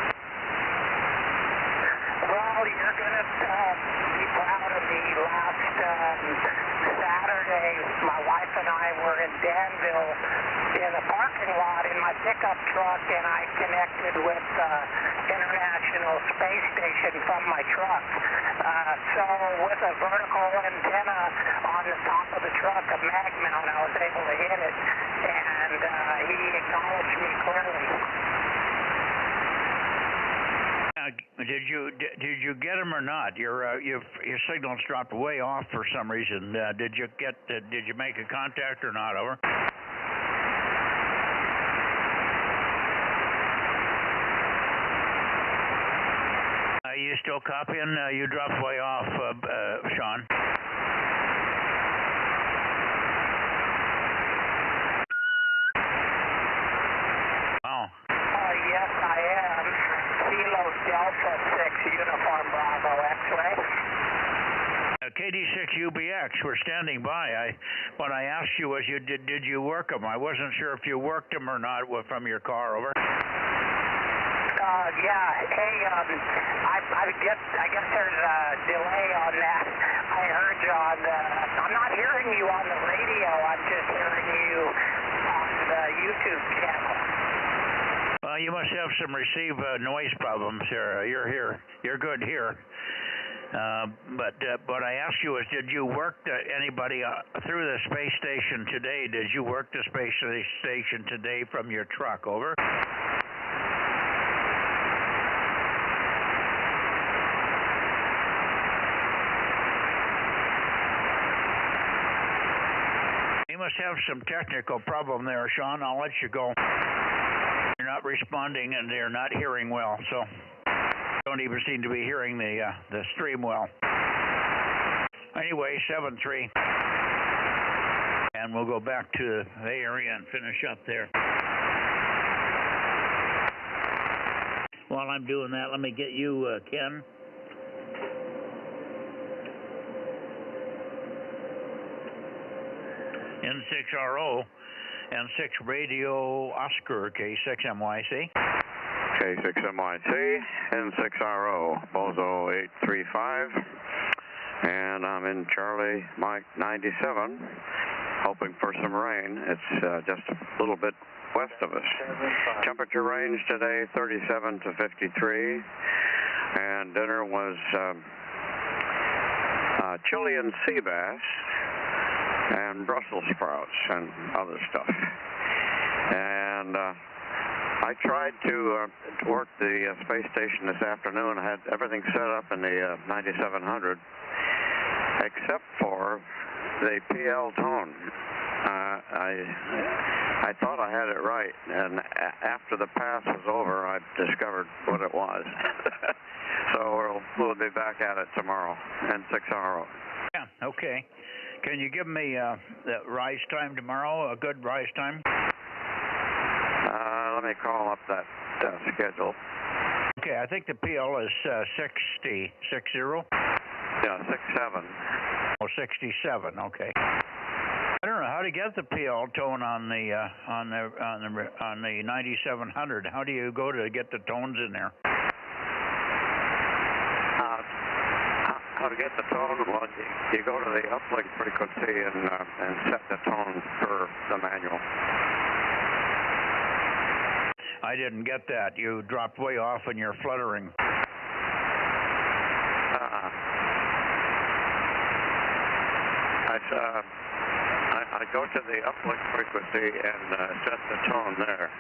you're going to be proud of me. Last Saturday, my wife and I were in Danville in a parking lot in my pickup truck, and I connected with International Space Station from my truck. So with a vertical antenna on the top of the truck, a mag mount, I was able to hit it, and he acknowledged me clearly. Did you get him or not? Your signal's dropped way off for some reason. Did you make a contact or not? Over. You still copying? You dropped way off, Sean. Wow. Yes, I am. Kilo Delta 6 Uniform Bravo X-ray. KD6 UBX, we're standing by. What I asked you was, did you work them? I wasn't sure if you worked them or not from your car. Over. Yeah. Hey, I guess there's a delay on that. I heard you on I'm not hearing you on the radio. I'm just hearing you on the YouTube channel. Well, you must have some receive noise problems here. You're here. You're good here. But what I asked you is, did you work anybody through the space station today? Did you work the space station today from your truck? Over. You must have some technical problem there, Sean. I'll let you go. You're not responding, and they're not hearing well, so don't even seem to be hearing the stream well. Anyway, 7-3, and we'll go back to the area and finish up there. While I'm doing that, let me get you, Ken. N6RO, N6 Radio Oscar, K6MYC. K6MYC, N6RO, Bozo 835, and I'm in Charlie Mike 97, hoping for some rain. It's just a little bit west of us. Temperature range today 37 to 53, and dinner was Chilean sea bass and Brussels sprouts and other stuff. And I tried to work the space station this afternoon. I had everything set up in the 9700, except for the PL tone. I thought I had it right, and after the pass was over, I discovered what it was. So we'll be back at it tomorrow, N6RO. Yeah, okay. Can you give me the rise time tomorrow, a good rise time? Let me call up that schedule. Okay, I think the PL is 60. Yeah, 67. Oh, 67. Okay. I don't know how to get the PL tone on the 9700. How do you go to get the tones in there? How to get the tone? Well, you go to the uplink frequency and set the tone per the manual. I didn't get that. You dropped way off and you're fluttering. I go to the uplink frequency and set the tone there.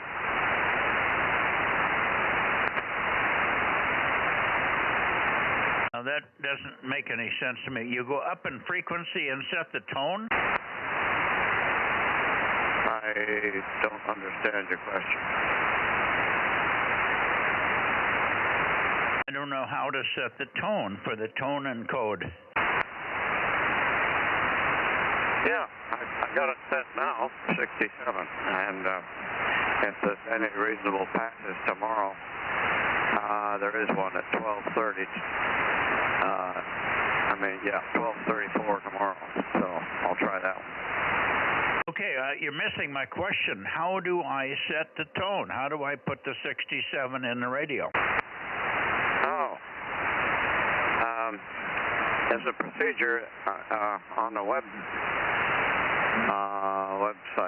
Now that doesn't make any sense to me. You go up in frequency and set the tone? I don't understand your question. I don't know how to set the tone for the tone encode. Yeah, I got it set now, 67, and if there's any reasonable passes tomorrow, there is one at 12:30. 12:34 tomorrow, so I'll try that one. Okay, you're missing my question. How do I set the tone? How do I put the 67 in the radio? Oh. There's a procedure on the website.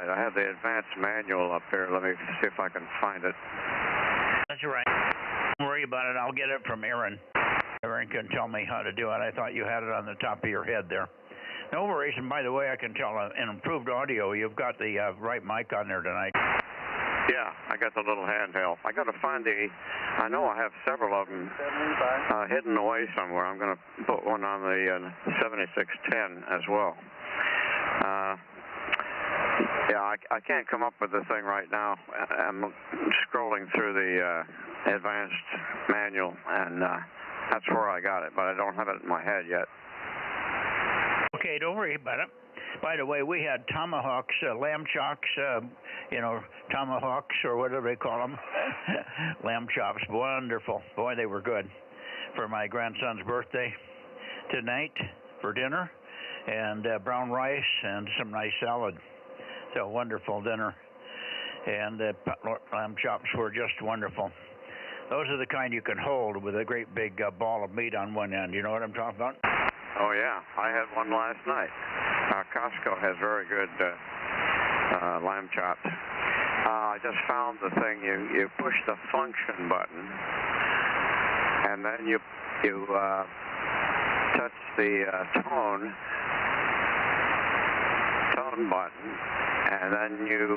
I have the advanced manual up here. Let me see if I can find it. That's right. Don't worry about it. I'll get it from Aaron. Aaron can tell me how to do it. I thought you had it on the top of your head there. No worries. And by the way, I can tell in improved audio, you've got the right mic on there tonight. Yeah, I got the little handheld. I got to find I know I have several of them hidden away somewhere. I'm going to put one on the 7610 as well. Yeah, I can't come up with the thing right now. I'm scrolling through the advanced manual, and that's where I got it, but I don't have it in my head yet. Okay, don't worry about it. By the way, we had tomahawks, lamb chops, tomahawks or whatever they call them. Lamb chops, wonderful. Boy, they were good. For my grandson's birthday tonight for dinner, and brown rice and some nice salad. So wonderful dinner. And lamb chops were just wonderful. Those are the kind you can hold with a great big ball of meat on one end. You know what I'm talking about? Oh, yeah. I had one last night. Costco has very good lamb chops. I just found the thing. You push the function button, and then you touch the tone button, and then you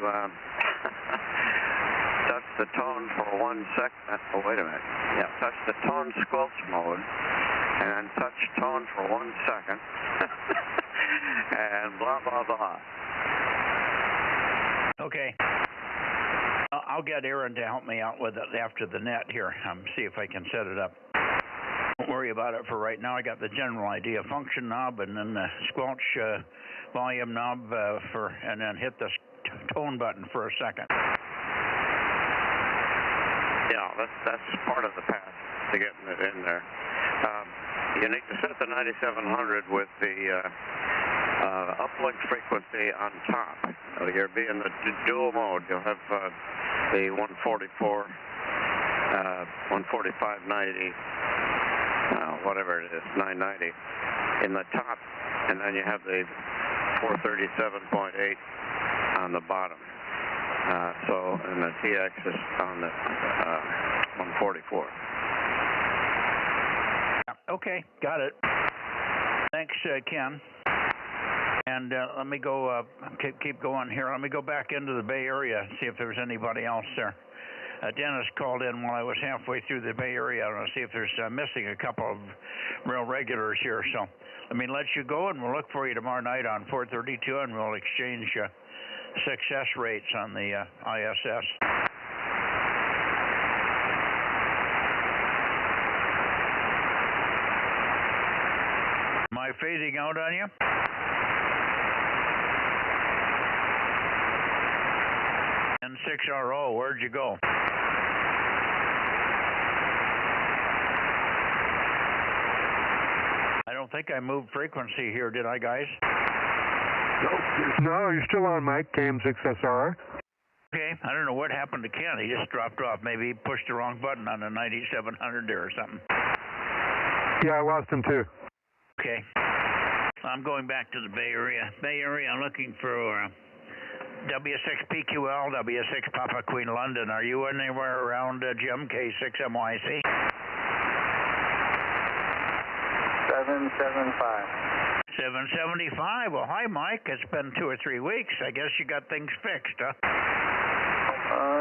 touch the tone for 1 second. Oh, wait a minute. Yeah, touch the tone squelch mode, and then touch tone for 1 second, and blah, blah, blah. Okay. I'll get Aaron to help me out with it after the net here, see if I can set it up. Don't worry about it for right now. I got the general idea. Function knob, and then the squelch volume knob, and then hit the tone button for a second. Yeah, that's part of the path to getting it in there. You need to set the 9700 with the uplink frequency on top. So you'll be in the dual mode. You'll have the 144, 145.90, whatever it is, 990 in the top, and then you have the 437.8 on the bottom. And the TX is on the 144. Okay, got it. Thanks, Ken. And let me go, keep going here. Let me go back into the Bay Area and see if there's anybody else there. Dennis called in while I was halfway through the Bay Area. I want to see if there's missing a couple of real regulars here. So let me let you go, and we'll look for you tomorrow night on 432, and we'll exchange success rates on the ISS. Am I phasing out on you? N6RO, where'd you go? I don't think I moved frequency here, did I, guys? No, you're still on, Mike, KM6SR. Okay, I don't know what happened to Ken. He just dropped off. Maybe he pushed the wrong button on the 9700 there or something. Yeah, I lost him too. Okay. I'm going back to the Bay Area. Bay Area, I'm looking for W6PQL, W6 Papa Queen London. Are you anywhere around Jim, K6MYC? 775. 775. Well, hi, Mike. It's been 2 or 3 weeks. I guess you got things fixed, huh?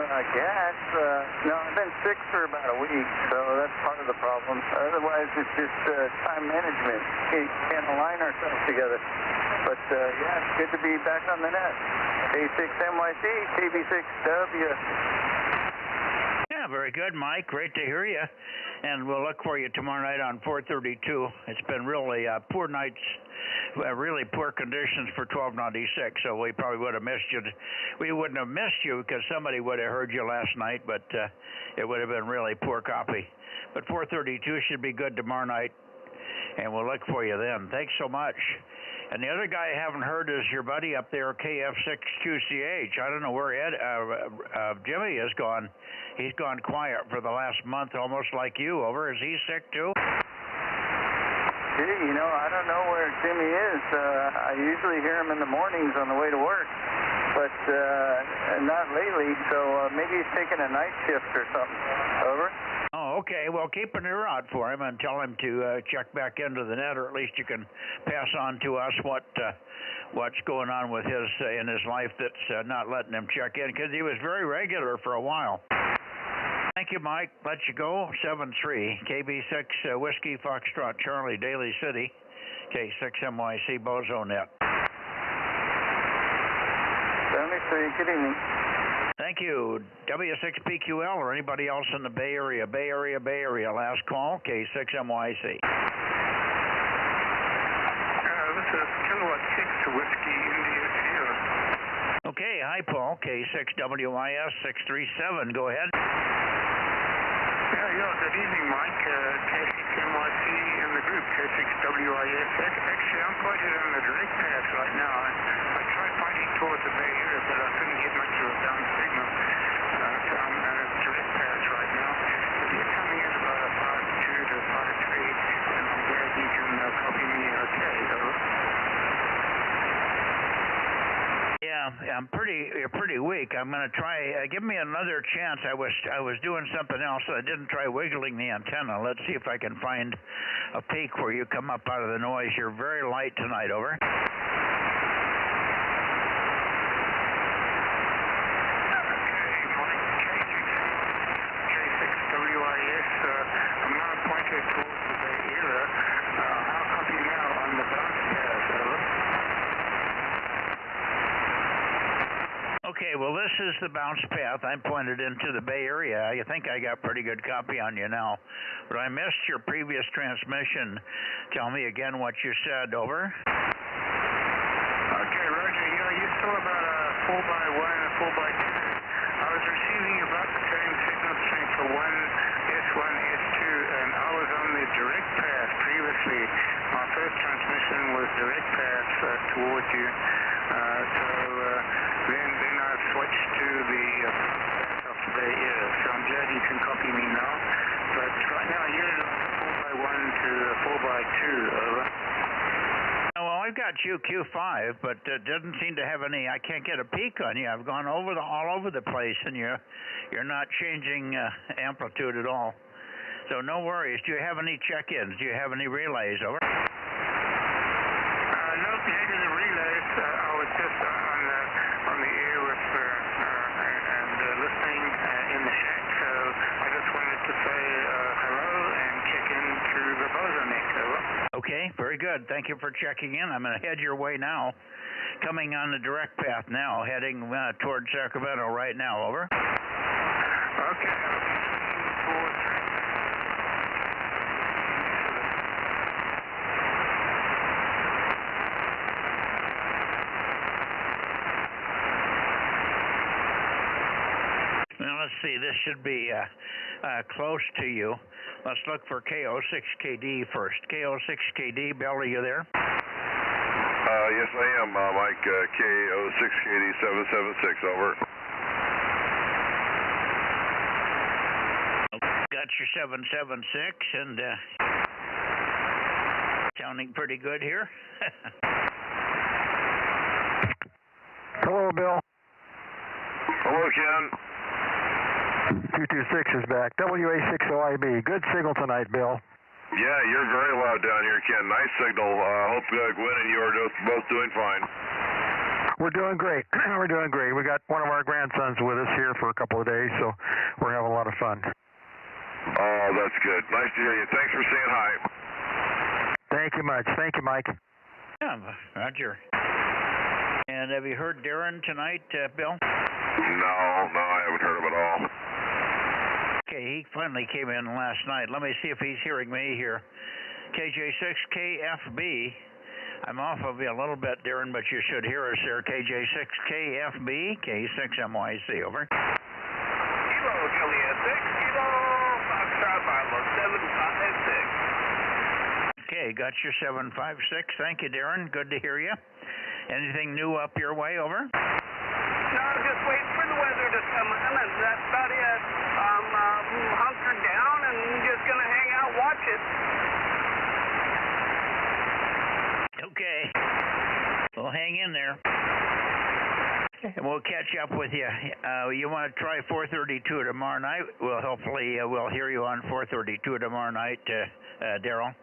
I guess. No, I've been sick for about a week, so that's part of the problem. Otherwise, it's just time management. We can't align ourselves together. But, yeah, it's good to be back on the net. K6MYC, KB6W. Yeah, very good, Mike. Great to hear you. And we'll look for you tomorrow night on 432. It's been really poor nights, really poor conditions for 1296, so we probably would have missed you. We wouldn't have missed you because somebody would have heard you last night, but it would have been really poor copy. But 432 should be good tomorrow night, and we'll look for you then. Thanks so much. And the other guy I haven't heard is your buddy up there, KF6QCH. I don't know where Jimmy has gone. He's gone quiet for the last month, almost like you. Over. Is he sick too? Gee, you know, I don't know where Jimmy is. I usually hear him in the mornings on the way to work, but not lately. So maybe he's taking a night shift or something. Over. Oh, okay. Well, keep an ear out for him and tell him to check back into the net, or at least you can pass on to us what's going on with his in his life that's not letting him check in, because he was very regular for a while. Thank you, Mike. Let you go. 73 KB6 Whiskey Foxtrot Charlie Daly City, K6MYC Bozo Net. 73. Good evening. Thank you. W6PQL or anybody else in the Bay Area. Bay Area, Bay Area. Last call, K6MYC. This is Kilowatt 6 Whiskey India Sierra. Okay, hi, Paul. K6WIS 637. Go ahead. Yeah, good evening, Mike. K6MYC in the group, K6WIS. Actually, I'm quite here on the direct path right now. I tried pointing towards the Bay Area, but I couldn't get much of a down signal. So I'm on a direct path right now. If you're coming in about a 5-2 to 5-3, then I'm glad you can copy me okay. Over. Yeah, you're pretty weak. I'm going to try. Give me another chance. I was doing something else. So I didn't try wiggling the antenna. Let's see if I can find a peak where you come up out of the noise. You're very light tonight. Over. K6WIS. I'm now pointed towards the Bay Area. I'll copy now on the bounce path. Over. Okay, well, this is the bounce path. I'm pointed into the Bay Area. I think I got pretty good copy on you now. But I missed your previous transmission. Tell me again what you said. Over. Okay, Roger. You saw about a 4x1 and a 4x2. I was receiving about the same signal strength for S1, S2, and I was on the direct path previously. My first transmission was direct path towards you. Then I switched to the path of the Bay Area. So I'm glad you can copy me now. But right now you're 4x1 to 4x2. Over. Well, I've got you Q5, but it doesn't seem to have any. I can't get a peak on you. I've gone all over the place, and you're not changing amplitude at all. So no worries. Do you have any check-ins? Do you have any relays? Over. No negative relays. I was just on the air with and listening in the shack. So I just wanted to say hello and check in through the Bozo Net. Over. Okay, very good. Thank you for checking in. I'm going to head your way now. Coming on the direct path now, heading towards Sacramento right now. Over. Okay. Towards Now, let's see. This should be close to you. Let's look for KO6KD first. KO6KD, Bill, are you there? Yes, I am, Mike. KO6KD 776, over. Got your 776, and sounding pretty good here. Hello, Bill. Hello, Ken. 226 is back. WA60IB. Good signal tonight, Bill. Yeah, you're very loud down here, Ken. Nice signal. Hope Gwen and you are both doing fine. We're doing great. We're doing great. We got one of our grandsons with us here for a couple of days, so we're having a lot of fun. Oh, that's good. Nice to hear you. Thanks for saying hi. Thank you much. Thank you, Mike. Yeah, Roger. And have you heard Darren tonight, Bill? No, I haven't heard him at all. Okay, he finally came in last night. Let me see if he's hearing me here. KJ6KFB. I'm off of you a little bit, Darren, but you should hear us there. KJ6KFB, K6MYC, over. Kilo Juliet 6, Kilo Foxtrot Bravo 756. Okay, got your 756. Thank you, Darren. Good to hear you. Anything new up your way, over? No, I'm just waiting for the weather to come in, and that's about it. I'm hunkered down and just going to hang out, watch it. Okay. We'll hang in there. And we'll catch up with you. You want to try 432 tomorrow night? We'll hopefully we'll hear you on 432 tomorrow night, Darren.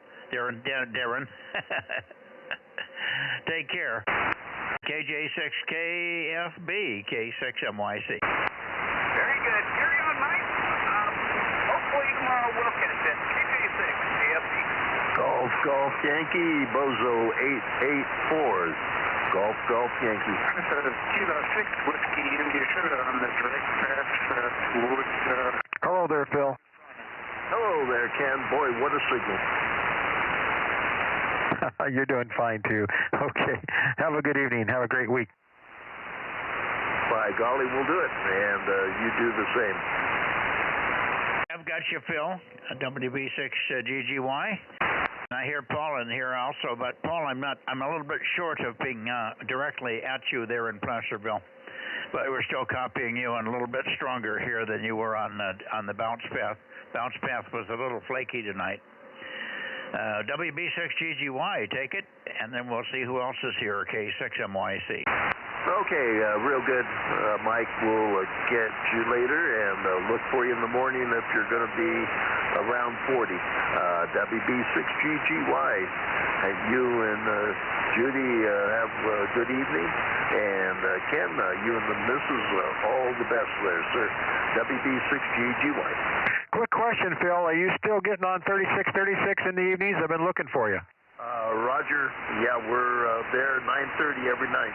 Take care. KJ6KFB, K6MYC. Very good. Carry on, Mike. Hopefully tomorrow we'll catch it. KJ6, KFB. Golf Yankee, Bozo 884s. Golf Yankee. Kilo 6 Whiskey India Sugar on the direct path towards... Hello there, Phil. Hello there, Ken. Boy, what a signal. You're doing fine, too. Okay. Have a good evening. Have a great week. By golly, we'll do it. And you do the same. I've got you, Phil. WB6GGY. I hear Paul in here also, but Paul, I'm a little bit short of being directly at you there in Placerville. But we're still copying you and a little bit stronger here than you were on the bounce path. Bounce path was a little flaky tonight. WB6GGY, take it, and then we'll see who else is here, K6MYC. Okay, real good, Mike. We'll get you later and look for you in the morning if you're going to be around 40. WB6GGY. And you and Judy have a good evening. And Ken, you and the missus, all the best there, sir. WB6GGY. Quick question, Phil. Are you still getting on 3636 in the evenings? I've been looking for you. Roger. Yeah, we're there 9:30 every night.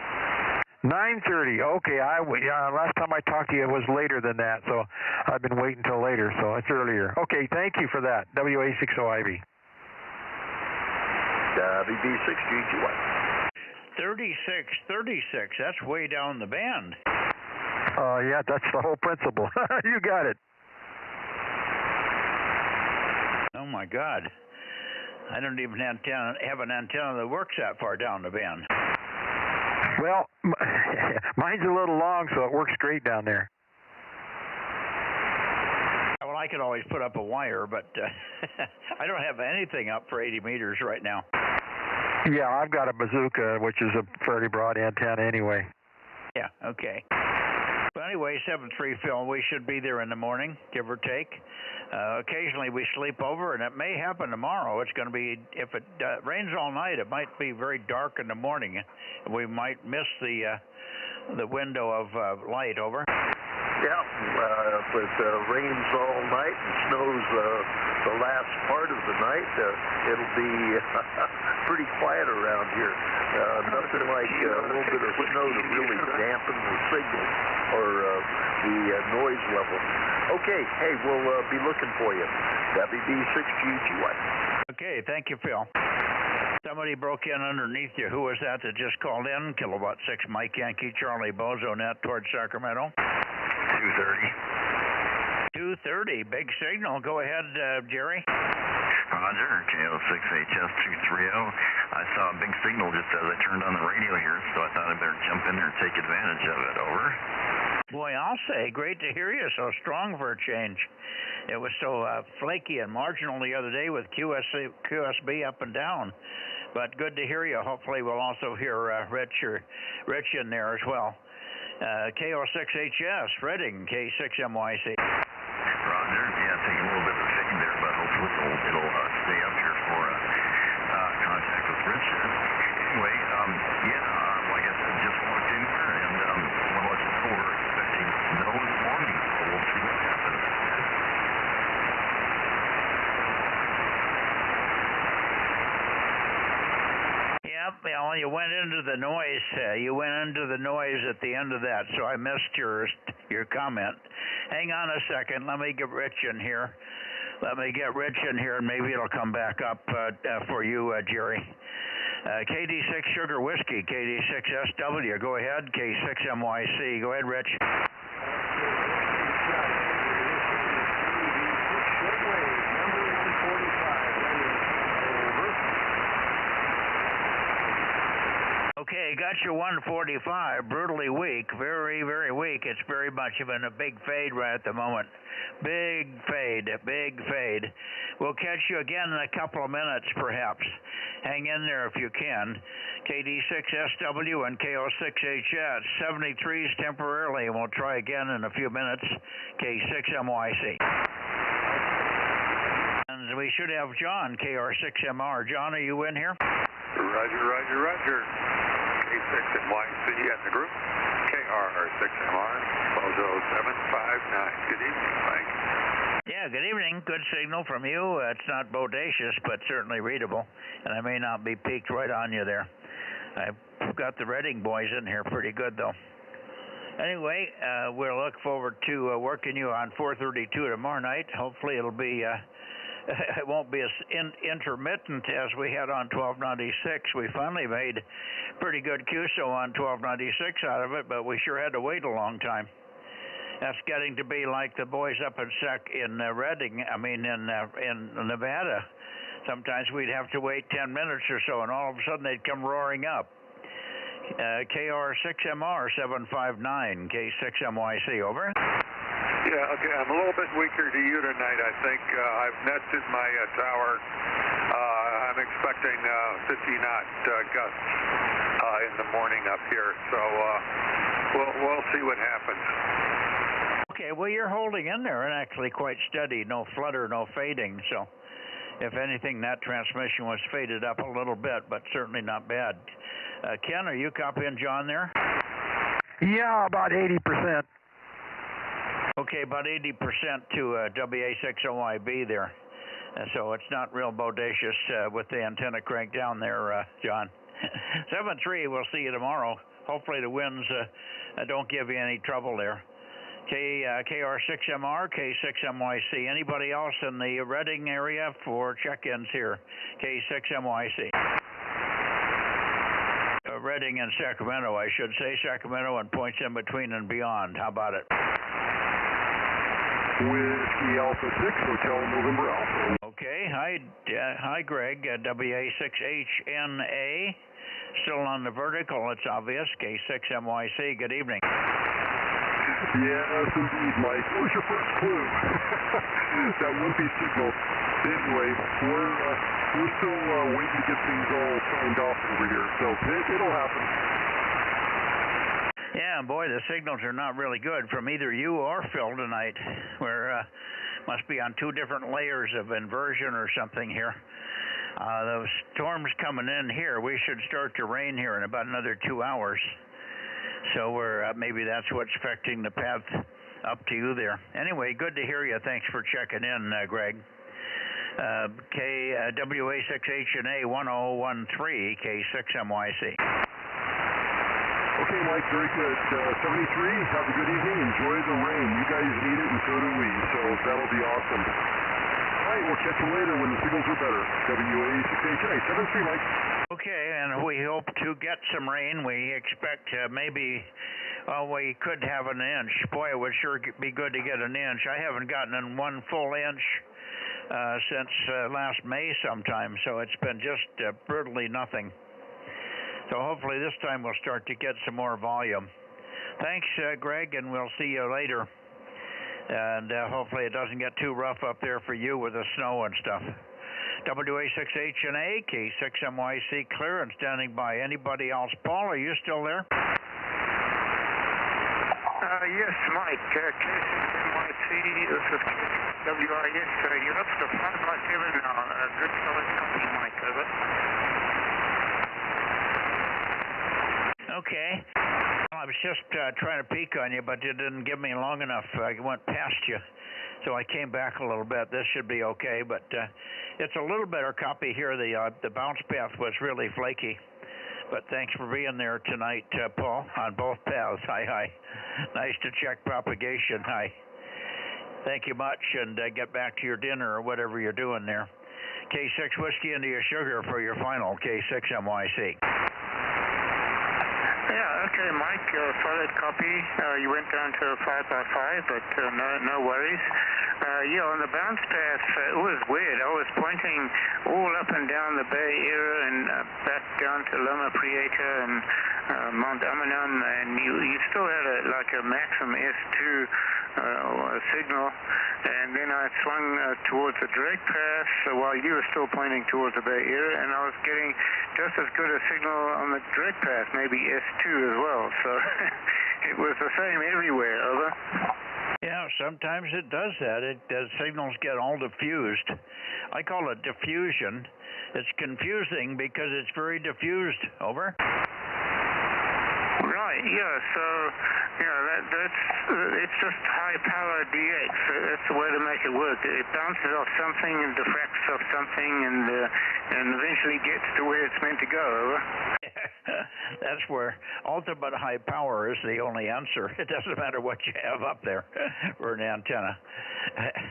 9:30. Okay. Last time I talked to you, it was later than that, so I've been waiting till later, so it's earlier. Okay. Thank you for that. WA60IB. WB6GGY. 3636. That's way down the band. Yeah, that's the whole principle. You got it. Oh my God. I don't even have an antenna that works that far down the band. Well, mine's a little long, so it works great down there. Well, I could always put up a wire, but I don't have anything up for 80 meters right now. Yeah, I've got a bazooka, which is a fairly broad antenna anyway. Yeah, okay. But anyway, 7-3 Phil, we should be there in the morning, give or take. Occasionally we sleep over, and it may happen tomorrow. It's going to be, if it rains all night, it might be very dark in the morning. We might miss the window of light, over. Yeah, if it rains all night and snows the last part of the night, it'll be pretty quiet around here. Nothing like a little bit of snow to really dampen the signal or the noise level. Okay, hey, we'll be looking for you. WB6GGY. Okay, thank you, Phil. Somebody broke in underneath you. Who was that just called in? Kilowatt 6 Mike Yankee Charlie Bozo Net towards Sacramento. 230. 230, big signal. Go ahead, Jerry. Roger, KO6HS230. I saw a big signal just as I turned on the radio here, so I thought I'd better jump in there and take advantage of it. Over. Boy, I'll say, great to hear you so strong for a change. It was so flaky and marginal the other day with QSB up and down. But good to hear you. Hopefully we'll also hear Rich in there as well. KO6HS, Redding, K6MYC. Roger, yeah, taking a little bit of a fade there, but hopefully it'll stay up here for contact with Rich there. Anyway, like I said, just walked in here and want to let you know we're expecting snow in the morning, so we'll see what happens. Yep, well, you went into the noise. You went into the noise at the end of that, so I missed your comment. Hang on a second. Let me get Rich in here. And maybe it'll come back up for you, Jerry. KD6 Sugar Whiskey, KD6SW. Go ahead, K6MYC. Go ahead, Rich. Okay, got you 145, brutally weak, very, very weak. It's very much of a big fade right at the moment. Big fade. We'll catch you again in a couple of minutes, perhaps. Hang in there if you can. KD6SW and KO6HS, 73s temporarily, and we'll try again in a few minutes. K6MYC. And we should have John, KR6MR. John, are you in here? Roger. K6MYC in the group. KR6MR, Bozo 759. Good evening, Mike. Yeah, good evening. Good signal from you. It's not bodacious, but certainly readable. And I may not be peaked right on you there. I've got the Redding boys in here pretty good, though. Anyway, we'll look forward to working you on 432 tomorrow night. Hopefully it'll be... it won't be as intermittent as we had on 1296. We finally made pretty good QSO on 1296 out of it, but we sure had to wait a long time. That's getting to be like the boys up in Redding, in Nevada. Sometimes we'd have to wait 10 minutes or so, and all of a sudden they'd come roaring up. KR6MR 759, K6MYC, over. Yeah, okay, I'm a little bit weaker to you tonight, I think. I've nested my tower. I'm expecting 50-knot gusts in the morning up here, so we'll see what happens. Okay, well, you're holding in there and actually quite steady. No flutter, no fading, so if anything, that transmission was faded up a little bit, but certainly not bad. Ken, are you copying John there? Yeah, about 80%. Okay, about 80% to WA60YB there. So it's not real bodacious with the antenna cranked down there, John. 7-3, we'll see you tomorrow. Hopefully the winds don't give you any trouble there. KR6MR, K6MYC. Anybody else in the Redding area for check-ins here? K6MYC. Redding and Sacramento, I should say. Sacramento and points in between and beyond. How about it? Whiskey Alpha 6, Hotel November Alpha. Okay, hi Greg, WA6HNA, still on the vertical, it's obvious, K6MYC, good evening. Yes, indeed, Mike. What was your first clue? That wimpy signal. Anyway, we're still waiting to get things all signed off over here, so it'll happen. Yeah, boy, the signals are not really good from either you or Phil tonight. We're must be on two different layers of inversion or something here. Those storms coming in here, we should start to rain here in about another 2 hours. So maybe that's what's affecting the path up to you there. Anyway, good to hear you. Thanks for checking in, Greg. WA6HNA 1013, K6MYC. Okay, Mike, very good. 73, have a good evening. Enjoy the rain. You guys need it, and so do we. So that'll be awesome. All right, we'll catch you later when the signals are better. WA6HNA 73, Mike. Okay, and we hope to get some rain. We expect maybe Well, we could have an inch. Boy, it would sure be good to get an inch. I haven't gotten in 1 full inch since last May sometime, so it's been just brutally nothing. So hopefully this time we'll start to get some more volume. Thanks, Greg, and we'll see you later. And hopefully it doesn't get too rough up there for you with the snow and stuff. WA6HNA, K6MYC clear and standing by. Anybody else? Paul, are you still there? Yes, Mike. K6MYC, this is K6WIS. You're up to 5x7 now. Good solid company, Mike, over. Okay. Well, I was just trying to peek on you, but you didn't give me long enough. I went past you, so I came back a little bit. This should be okay, but it's a little better copy here. The bounce path was really flaky, but thanks for being there tonight, Paul, on both paths. Hi. Nice to check propagation. Hi. Thank you much, and get back to your dinner or whatever you're doing there. K6 Whiskey India Sugar for your final, K6MYC. Yeah, okay, Mike, solid copy. You went down to 5x5, but no worries. Yeah, on the bounce path, it was weird. I was pointing all up and down the Bay Area and back down to Loma Prieta and Mount Amanon, and you still had a maximum S2 signal, and then I swung towards the direct path while you were still pointing towards the Bay Area, and I was getting just as good a signal on the direct path, maybe S2 as well, so it was the same everywhere, over. Yeah, sometimes it does that. Signals get all diffused. I call it diffusion. It's confusing because it's very diffused, over. Right, yeah, so, it's just high power DX. That's the way to make it work. It bounces off something and diffracts off something and eventually gets to where it's meant to go, over. That's where ultimate high power is the only answer. It doesn't matter what you have up there for an antenna.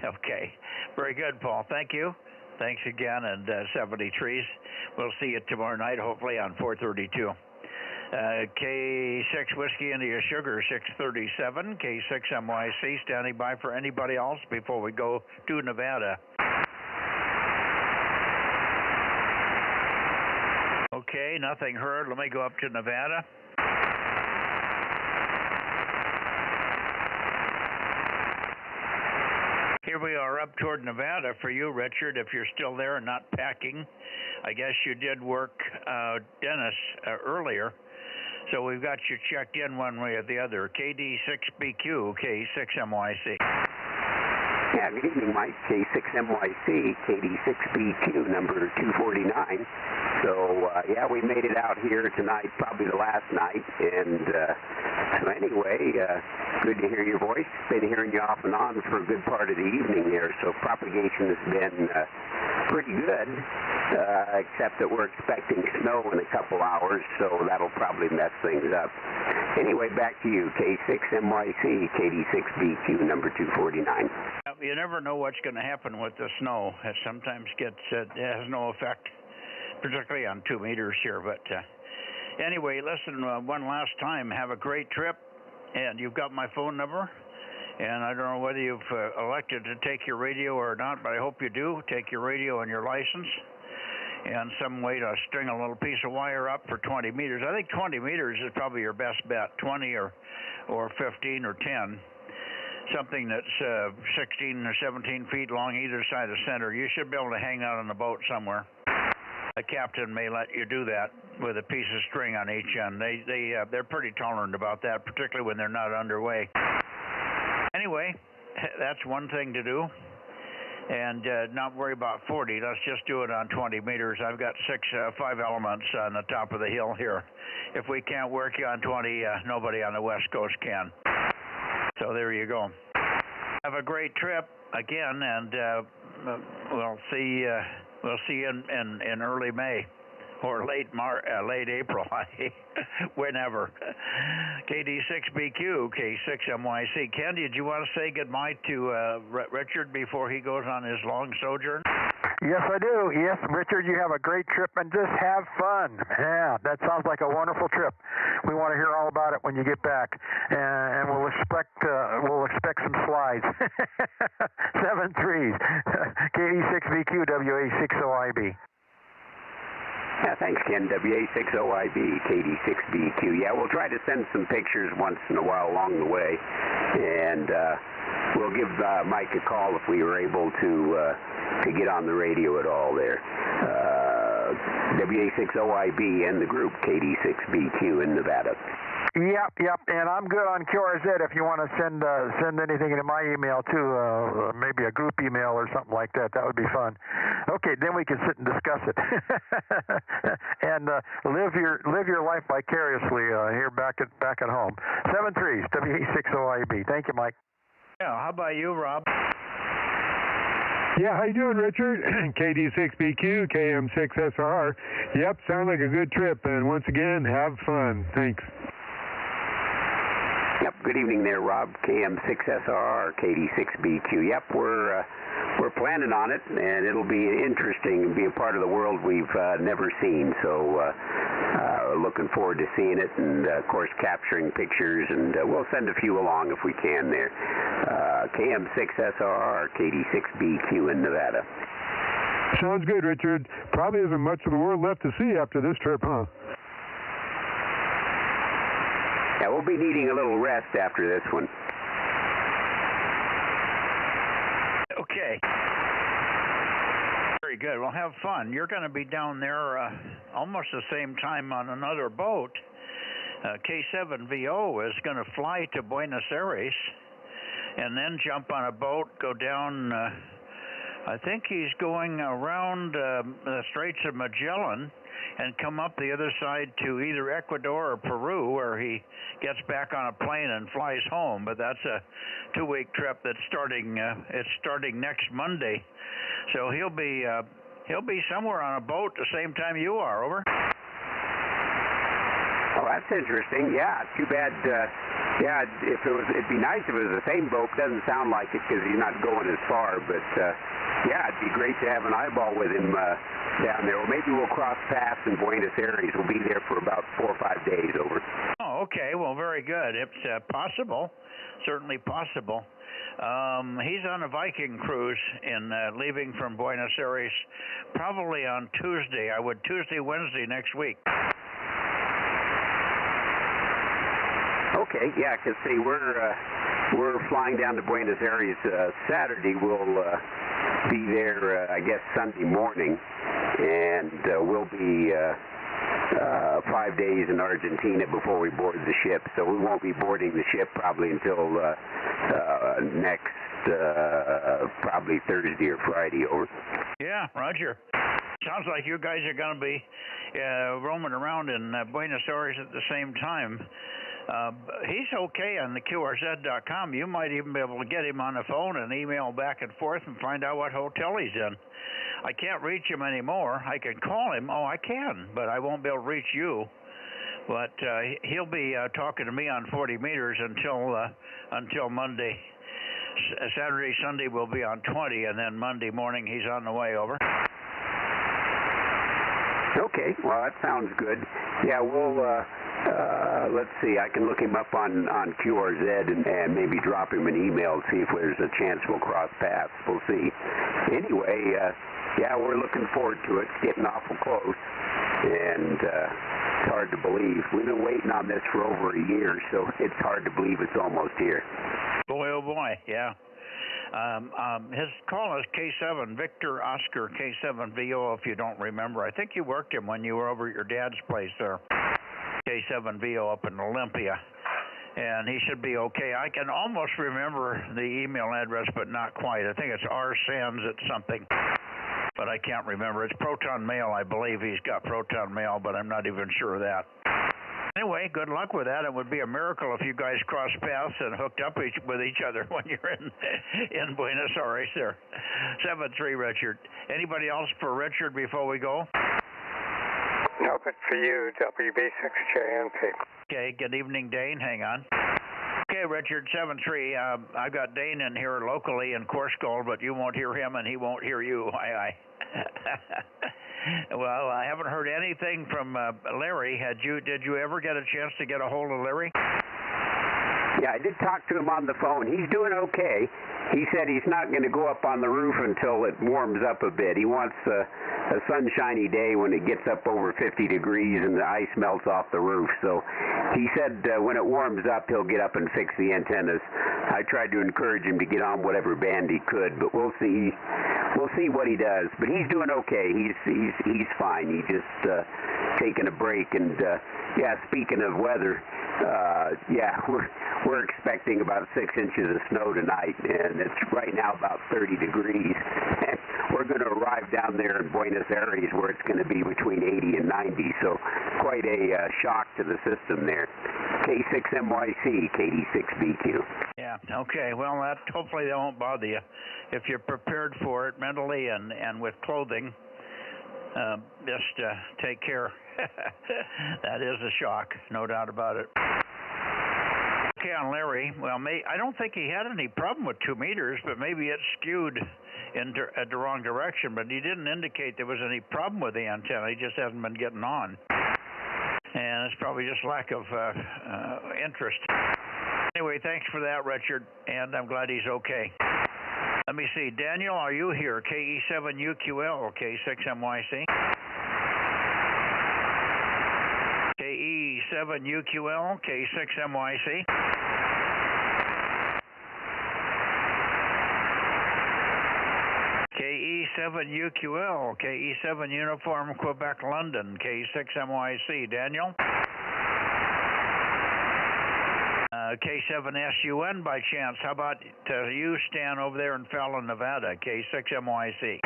Okay, very good, Paul. Thank you. Thanks again, and 70 trees. We'll see you tomorrow night, hopefully on 432. K6 Whiskey India Sugar 637, K6MYC standing by for anybody else before we go to Nevada. Okay, nothing heard. Let me go up to Nevada. Here we are up toward Nevada for you, Richard, if you're still there and not packing. I guess you did work Dennis earlier. So we've got you checked in one way or the other. KD6BQ, K6MYC. Yeah, good evening, Mike. K6MYC, KD6BQ, number 249. So, yeah, we made it out here tonight, probably the last night. And so anyway, good to hear your voice. Been hearing you off and on for a good part of the evening here. So propagation has been pretty good, except that we're expecting snow in a couple hours, so that'll probably mess things up. Anyway, back to you, K6MYC, KD6BQ, number 249. You never know what's going to happen with the snow. It sometimes gets, it has no effect, particularly on 2 meters here. But anyway, listen, one last time, have a great trip, and you've got my phone number. And I don't know whether you've elected to take your radio or not, but I hope you do. Take your radio and your license and some way to string a little piece of wire up for 20 meters. I think 20 meters is probably your best bet, 20 or 15 or 10. Something that's 16 or 17 feet long either side of center. You should be able to hang out on the boat somewhere. A captain may let you do that with a piece of string on each end. They're pretty tolerant about that, particularly when they're not underway. Anyway, that's one thing to do, and not worry about 40. Let's just do it on 20 meters. I've got 5 elements on the top of the hill here. If we can't work you on 20, nobody on the West Coast can. So there you go. Have a great trip again, and we'll see you in early May. Or late April, whenever. KD6BQ, K6MYC. Ken, did you want to say goodbye to Richard before he goes on his long sojourn? Yes, I do. Yes, Richard, you have a great trip and just have fun. Yeah, that sounds like a wonderful trip. We want to hear all about it when you get back, and we'll expect some slides. 73s, KD6VQ, WA60IB. Yeah, thanks, Ken. WA60IB, KD6BQ. Yeah, we'll try to send some pictures once in a while along the way, and we'll give Mike a call if we were able to get on the radio at all there. WA60IB and the group KD6BQ in Nevada. Yep, and I'm good on QRZ if you want to send anything into my email too, maybe a group email or something like that. That would be fun. Okay, then we can sit and discuss it and live your life vicariously here back at home. 73s, WA60IB. Thank you, Mike. Yeah, how about you, Rob? Yeah, how you doing, Richard? KD6BQ, KM6SR. Yep, sounds like a good trip, and once again, have fun. Thanks. Yep, good evening there, Rob. KM6SR, KD6BQ. Yep, we're planning on it, and it'll be interesting and be a part of the world we've never seen. So looking forward to seeing it, and of course capturing pictures, and we'll send a few along if we can there. KM6SR, KD6BQ in Nevada. Sounds good, Richard. Probably isn't much of the world left to see after this trip, huh? Yeah, we'll be needing a little rest after this one. Okay. Very good. Well, have fun. You're going to be down there almost the same time on another boat. K7VO is going to fly to Buenos Aires and then jump on a boat, go down, I think he's going around the Straits of Magellan and come up the other side to either Ecuador or Peru, where he gets back on a plane and flies home. But that's a 2-week trip that's starting. It's starting next Monday, so he'll be somewhere on a boat the same time you are. Over. Oh, that's interesting. Yeah, too bad. Yeah, it'd be nice if it was the same boat. Doesn't sound like it because he's not going as far. But yeah, it'd be great to have an eyeball with him down there. Or maybe we'll cross paths in Buenos Aires. We'll be there for about 4 or 5 days. Over. Oh, okay. Well, very good. It's possible. Certainly possible. He's on a Viking cruise in leaving from Buenos Aires probably on Tuesday. Tuesday, Wednesday next week. Okay, yeah, because see, we're flying down to Buenos Aires Saturday. We'll be there, I guess, Sunday morning, and we'll be 5 days in Argentina before we board the ship. So we won't be boarding the ship probably until next, probably Thursday or Friday. Over. Yeah, Roger. Sounds like you guys are going to be roaming around in Buenos Aires at the same time. He's okay on the QRZ.com. You might even be able to get him on the phone and email back and forth and find out what hotel he's in. I can't reach him anymore. I can call him. Oh, I can, but I won't be able to reach you. But he'll be talking to me on 40 meters until Monday. Saturday, Sunday we'll be on 20, and then Monday morning he's on the way. Over. Okay, well, that sounds good. Yeah, we'll, let's see, I can look him up on QRZ and maybe drop him an email, see if there's a chance we'll cross paths. We'll see. Anyway, yeah, we're looking forward to it. It's getting awful close, and it's hard to believe. We've been waiting on this for over a year, so it's hard to believe it's almost here. Boy, oh boy, yeah. His call is K7 Victor Oscar K7VO, if you don't remember. I think you worked him when you were over at your dad's place there. K7VO up in Olympia. And he should be okay. I can almost remember the email address, but not quite. I think it's rsands at something, but I can't remember. It's Proton Mail, I believe. He's got Proton Mail, but I'm not even sure of that. Anyway, good luck with that. It would be a miracle if you guys crossed paths and hooked up with each other when you're in Buenos Aires there. 7-3, Richard. Anybody else for Richard before we go? No, but for you, WB6JNP. Okay, good evening, Dane. Hang on. Okay, Richard, 7-3. I've got Dane in here locally in Course Gold, but you won't hear him and he won't hear you. Aye, aye. Well, I haven't heard anything from Larry. Did you ever get a chance to get a hold of Larry? Yeah, I did talk to him on the phone. He's doing okay. He said he's not going to go up on the roof until it warms up a bit. He wants a sunshiny day when it gets up over 50 degrees and the ice melts off the roof. So he said when it warms up, he'll get up and fix the antennas. I tried to encourage him to get on whatever band he could, but we'll see. We'll see what he does. But he's doing okay. He's fine. He's just taking a break. And yeah, speaking of weather, yeah, we're expecting about 6 inches of snow tonight, and it's right now about 30 degrees. And we're going to arrive down there in Buenos Aires where it's going to be between 80 and 90, so quite a shock to the system there. K6MYC, KD6BQ. Yeah, okay. Well, hopefully that won't bother you. If you're prepared for it mentally and with clothing, just take care. That is a shock, no doubt about it. Okay, on Larry, well, I don't think he had any problem with 2 meters, but maybe it skewed in the wrong direction, but he didn't indicate there was any problem with the antenna. He just hasn't been getting on. And it's probably just lack of interest. Anyway, thanks for that, Richard, and I'm glad he's okay. Let me see. Daniel, are you here? KE7UQL, K6MYC. KE7UQL, K6MYC. KE7UQL, KE7 Uniform Quebec London, K6MYC. Daniel? K7SUN by chance. How about you, Stan, over there in Fallon, Nevada, K6MYC?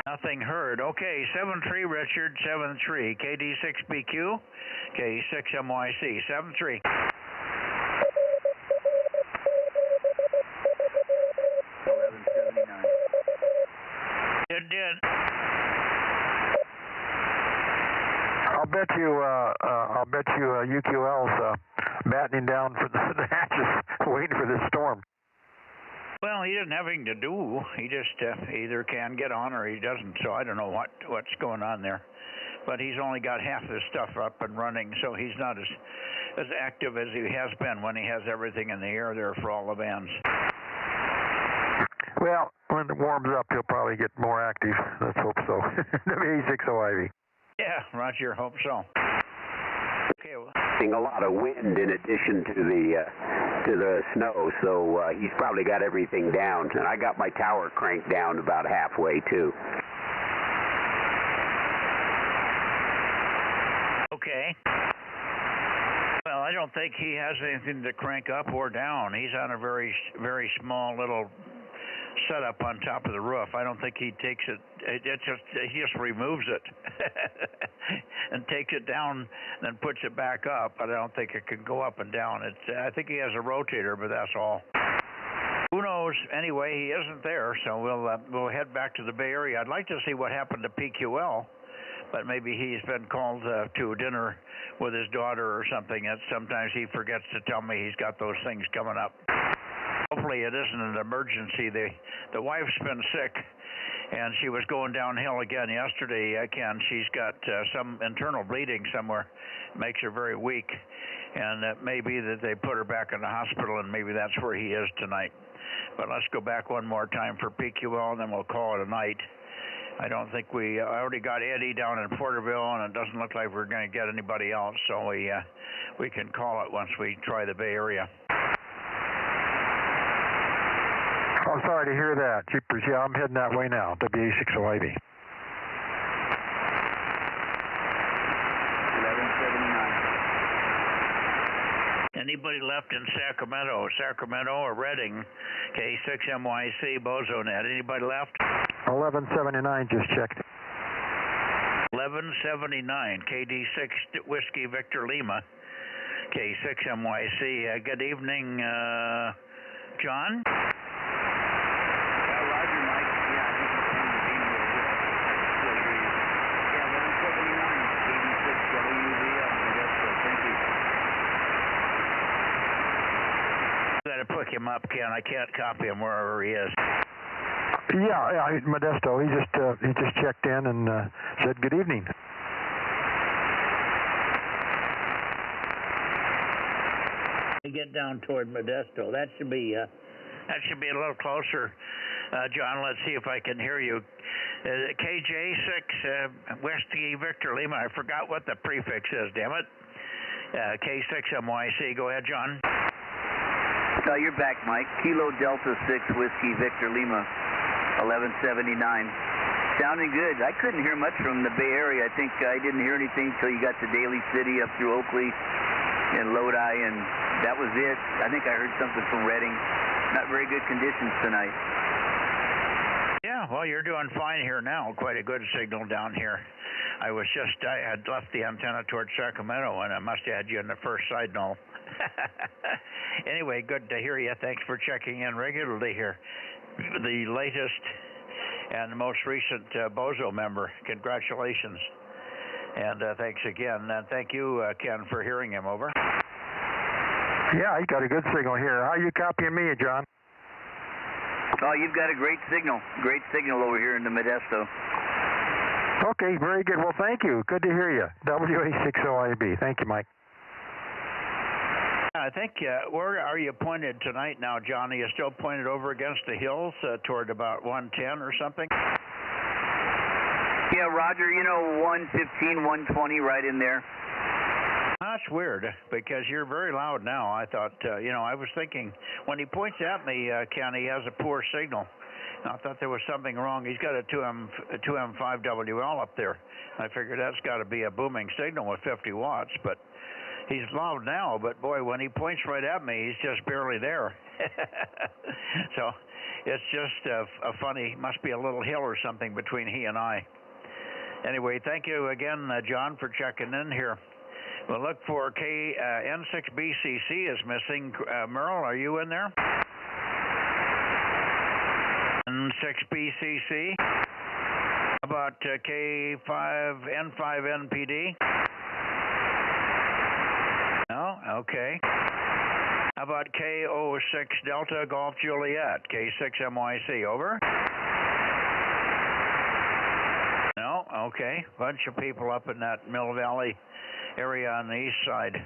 Nothing heard. Okay, 7-3, Richard, 7-3. KD6BQ, K6MYC, 7-3. It did. I'll bet you UQL's battening down for the hatches, waiting for this storm. Well, he doesn't have anything to do. He just either can get on or he doesn't. So I don't know what's going on there. But he's only got half his stuff up and running, so he's not as active as he has been when he has everything in the air there for all the bands. Well, when it warms up, he'll probably get more active. Let's hope so. WA60IV. Yeah, Roger, hope so. Okay. Well, a lot of wind in addition to the snow, so he's probably got everything down. And I got my tower cranked down about halfway too. Okay. Well, I don't think he has anything to crank up or down. He's on a very, very small little setup on top of the roof. I don't think he takes it. He just removes it and takes it down, then puts it back up. But I don't think it can go up and down. I think he has a rotator, but that's all. Who knows? Anyway, he isn't there, so we'll head back to the Bay Area. I'd like to see what happened to PQL, but maybe he's been called to dinner with his daughter or something. Sometimes he forgets to tell me he's got those things coming up. Hopefully it isn't an emergency. The wife's been sick, and she was going downhill again yesterday. She's got some internal bleeding somewhere. Makes her very weak, and it may be that they put her back in the hospital, and maybe that's where he is tonight. But let's go back one more time for PQL, and then we'll call it a night. I don't think I already got Eddie down in Porterville, and it doesn't look like we're going to get anybody else, so we can call it once we try the Bay Area. I'm sorry to hear that. Jeepers, yeah, I'm heading that way now, WA60IV. 1179. Anybody left in Sacramento or Redding, K6MYC, Bozo Net. Anybody left? 1179, just checked. 1179, KD6 Whiskey Victor Lima, K6MYC. Good evening, John? got to pick him up, Ken. I can't copy him wherever he is. Yeah, Modesto. He just checked in and said good evening. Get down toward Modesto. That should be a little closer. John, let's see if I can hear you. KJ6 Whiskey Victor Lima. I forgot what the prefix is. Damn it. K6MYC. Go ahead, John. You're back, Mike. Kilo Delta 6 Whiskey Victor Lima, 1179. Sounding good. I couldn't hear much from the Bay Area. I think I didn't hear anything until you got to Daly City up through Oakley and Lodi, and that was it. I think I heard something from Redding. Not very good conditions tonight. Yeah, well, you're doing fine here now. Quite a good signal down here. I had left the antenna towards Sacramento, and I must have had you in the first signal. Anyway, good to hear you. Thanks for checking in regularly here. The latest and the most recent Bozo member. Congratulations. And thanks again. And thank you, Ken, for hearing him. Over. Yeah, you got a good signal here. How you copying me, John? Oh, you've got a great signal. Great signal over here in the Modesto. Okay, very good. Well, thank you. Good to hear you. WA60IB. Thank you, Mike. I think, where are you pointed tonight now, John? Are you still pointed over against the hills toward about 110 or something? Yeah, Roger, 115, 120 right in there. That's weird, because you're very loud now. I thought, I was thinking, when he points at me, Ken, he has a poor signal. I thought there was something wrong. He's got a 2M5WL up there. I figured that's got to be a booming signal with 50 watts, but he's loud now, but boy, when he points right at me, he's just barely there. So it's just a funny, must be a little hill or something between he and I. Anyway, thank you again, John, for checking in here. We'll look for N6BCC is missing. Merle, are you in there? N6BCC. How about K5N5NPD? No? Okay. How about KO6 Delta Golf Juliet? K6MYC, over? No? Okay. Bunch of people up in that Mill Valley area on the east side.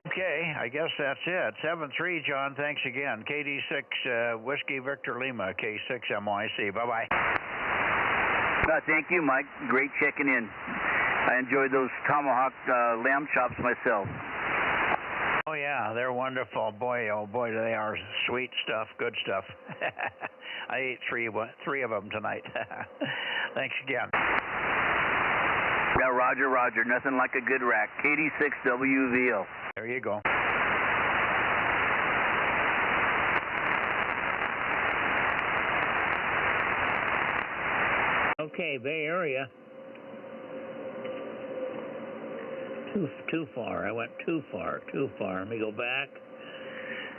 Okay, I guess that's it. 7-3, John, thanks again. KD6 Whiskey Victor Lima, K6MYC. Bye-bye. Thank you, Mike. Great checking in. I enjoyed those tomahawk lamb chops myself. Oh, yeah, they're wonderful. Boy, oh, boy, they are sweet stuff, good stuff. I ate three of them tonight. Thanks again. Yeah, Roger, Roger. Nothing like a good rack. KD6WVL. There you go. Okay, Bay Area. Too far. I went too far. Let me go back.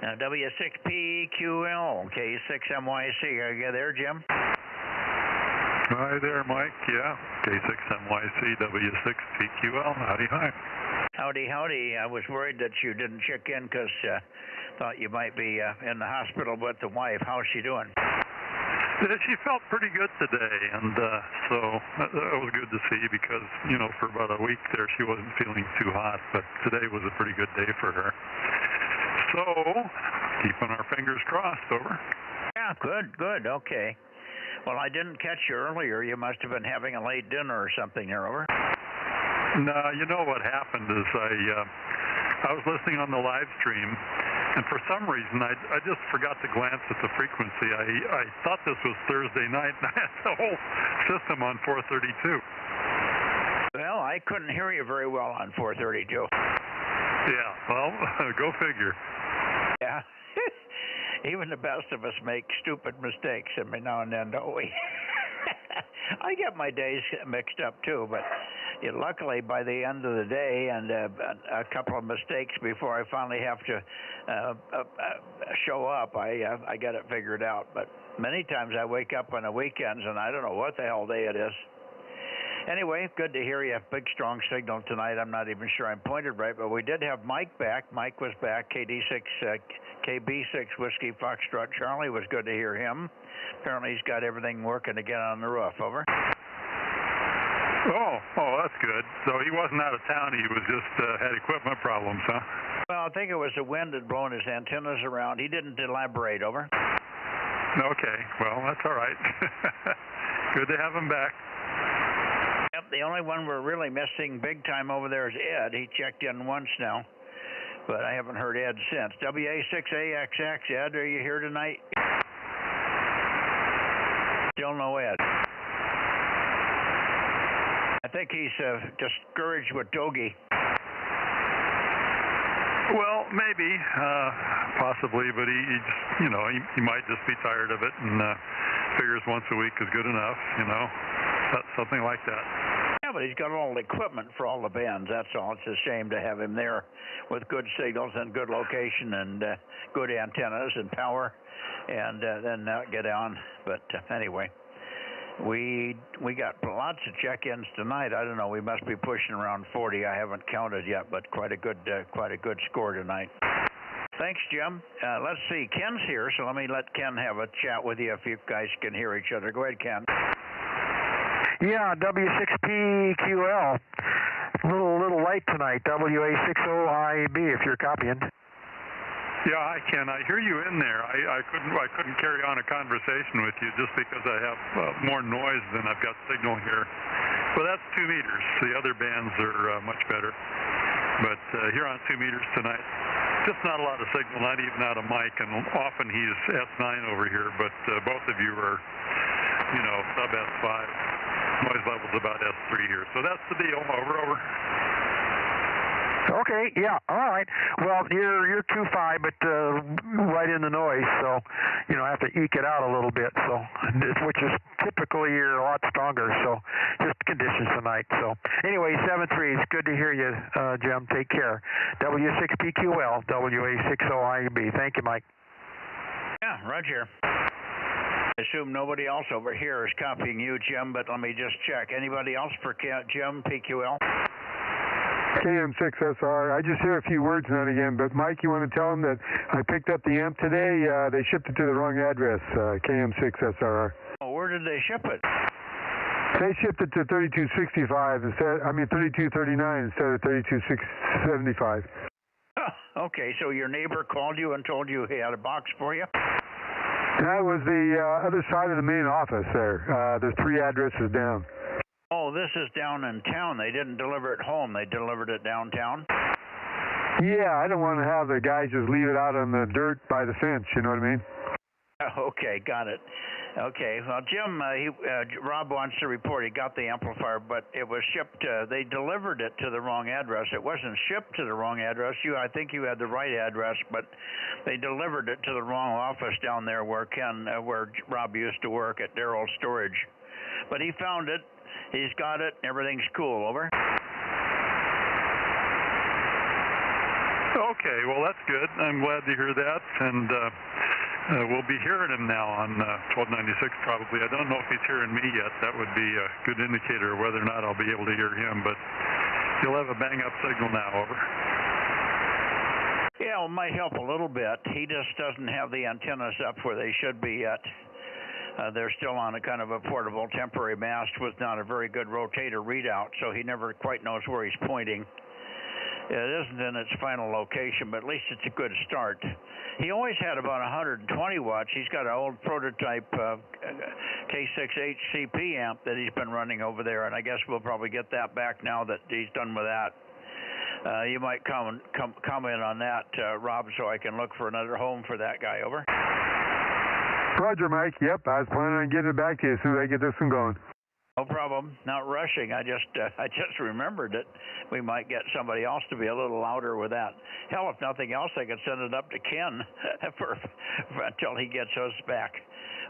Now, W6PQL, K6MYC. Are you there, Jim? Hi there, Mike. Yeah, K6MYC, W6PQL. Howdy, hi. Howdy, howdy. I was worried that you didn't check in because thought you might be in the hospital with the wife. How's she doing? She felt pretty good today, and so that was good to see because, for about a week there she wasn't feeling too hot, but today was a pretty good day for her. So, keeping our fingers crossed, over. Yeah, good, okay. Well, I didn't catch you earlier. You must have been having a late dinner or something there, over. No, what happened is I was listening on the live stream, and for some reason I just forgot to glance at the frequency. I thought this was Thursday night, and I had the whole system on 432. Well, I couldn't hear you very well on 432. Yeah, well, go figure. Yeah. Even the best of us make stupid mistakes every now and then, don't we? I get my days mixed up too, but luckily by the end of the day and a couple of mistakes before I finally have to show up, I get it figured out. But many times I wake up on the weekends and I don't know what the hell day it is. Anyway, good to hear you. Big, strong signal tonight. I'm not even sure I'm pointed right, but we did have Mike back. Mike was back. KB6 Whiskey Foxtrot Charlie was good to hear him. Apparently he's got everything working again on the roof. Over. Oh, that's good. So he wasn't out of town. He was just had equipment problems, huh? Well, I think it was the wind that blowing his antennas around. He didn't elaborate. Over. Okay. Well, that's all right. Good to have him back. Yep. The only one we're really missing big time over there is Ed. He checked in once now, but I haven't heard Ed since. WA6AXX. Ed, are you here tonight? Still no Ed. I think he's discouraged with Dogie. Well, maybe, possibly, but he just, he might just be tired of it and figures once a week is good enough, something like that. Yeah, but he's got all the equipment for all the bands. That's all. It's a shame to have him there with good signals and good location and good antennas and power, and then not get on. But anyway. We got lots of check-ins tonight. I don't know. We must be pushing around 40. I haven't counted yet, but quite a good score tonight. Thanks, Jim. Let's see. Ken's here, so let me let Ken have a chat with you if you guys can hear each other. Go ahead, Ken. Yeah, W6PQL. Little light tonight. WA60IB if you're copying. Yeah, I can. I hear you in there. I couldn't carry on a conversation with you just because I have more noise than I've got signal here. Well, that's 2 meters. The other bands are much better. But here on 2 meters tonight, just not a lot of signal, not even out of mic. And often he's S9 over here, but both of you are, sub S5. Noise level's about S3 here. So that's the deal. Over. Okay, yeah, all right. Well, you're 2.5, but right in the noise, so I have to eke it out a little bit. So, which is typically you're a lot stronger. So, just conditions tonight. So, anyway, 7.3. It's good to hear you, Jim. Take care. W6PQL, WA60IB. Thank you, Mike. Yeah, Roger. I assume nobody else over here is copying you, Jim. But let me just check. Anybody else for Jim PQL? KM6SR. I just hear a few words now and again, but Mike, you want to tell them that I picked up the amp today. They shipped it to the wrong address, KM6SR. Oh, where did they ship it? They shipped it to 3265 3239 instead of 32675. Oh, okay, so your neighbor called you and told you he had a box for you? That was the other side of the main office there. There's 3 addresses down. Oh, this is down in town. They didn't deliver it home. They delivered it downtown? Yeah, I don't want to have the guys just leave it out on the dirt by the fence, you know what I mean? Okay, got it. Okay, well, Jim, Rob wants to report he got the amplifier, but it was shipped, they delivered it to the wrong address. It wasn't shipped to the wrong address. I think you had the right address, but they delivered it to the wrong office down there where Rob used to work at Darrell's Storage. But he found it. He's got it. Everything's cool. Over. Okay, well, that's good. I'm glad to hear that. And we'll be hearing him now on 1296 probably. I don't know if he's hearing me yet. That would be a good indicator of whether or not I'll be able to hear him. But he'll have a bang-up signal now. Over. Yeah, it might help a little bit. He just doesn't have the antennas up where they should be yet. They're still on a kind of a portable temporary mast with not a very good rotator readout, so he never quite knows where he's pointing. It isn't in its final location, but at least it's a good start. He always had about 120 watts. He's got an old prototype K6HCP amp that he's been running over there, and I guess we'll probably get that back now that he's done with that. You might comment on that, Rob, so I can look for another home for that guy. Over. Roger, Mike. Yep, I was planning on getting it back to you as soon as I get this one going. No problem. Not rushing. I just remembered that we might get somebody else to be a little louder with that. Hell, if nothing else, I could send it up to Ken until he gets us back.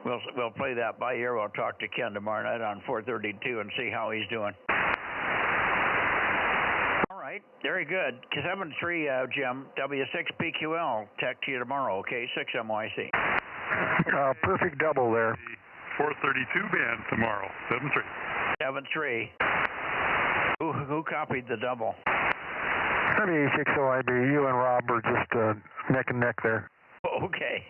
We'll play that by ear. We'll talk to Ken tomorrow night on 432 and see how he's doing. All right. Very good. 7-3, Jim. W6PQL. Tech to you tomorrow. Okay. 6MYC. Perfect double there. 432 band tomorrow. 7-3. 7-3. Who copied the double? W86OIB, you and Rob are just neck and neck there. Okay.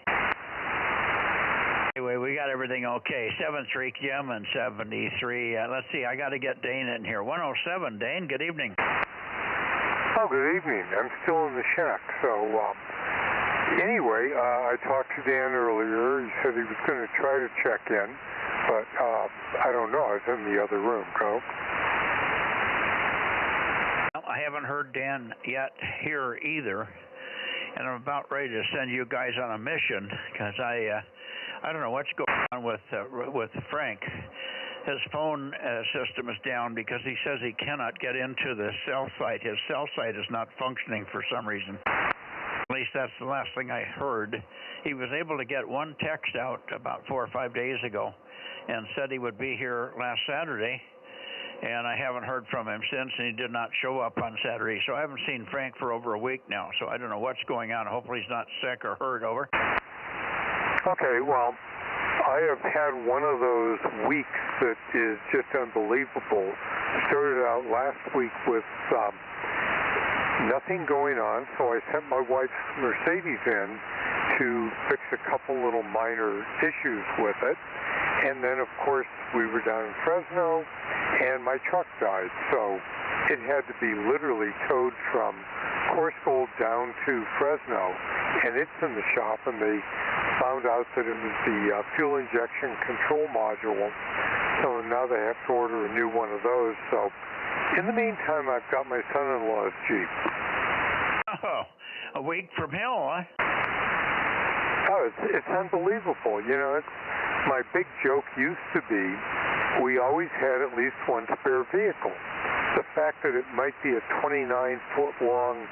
Anyway, we got everything okay. 73 Jim and 73. Let's see, I got to get Dane in here. 107, Dane, good evening. Oh, good evening. I'm still in the shack. So, anyway, I talked to Dan earlier. He said he was going to try to check in, but I don't know. I was in the other room. Go. I haven't heard Dan yet here either, and I'm about ready to send you guys on a mission because I don't know what's going on with Frank. His phone system is down because he says he cannot get into the cell site. His cell site is not functioning for some reason. At least that's the last thing I heard. He was able to get one text out about 4 or 5 days ago and said he would be here last Saturday. And I haven't heard from him since, and he did not show up on Saturday. So I haven't seen Frank for over a week now, so I don't know what's going on. Hopefully he's not sick or hurt. Over. Okay, well, I have had one of those weeks that is just unbelievable. Started out last week with nothing going on, so I sent my wife's Mercedes in to fix a couple little minor issues with it. And then, of course, we were down in Fresno, and my truck died. So it had to be literally towed from Coarse Gold down to Fresno, and it's in the shop, and they found out that it was the fuel injection control module. So now they have to order a new one of those. So in the meantime, I've got my son-in-law's Jeep. Oh, a week from hell, huh? Oh, it's unbelievable. You know, my big joke used to be we always had at least one spare vehicle. The fact that it might be a 29-foot-long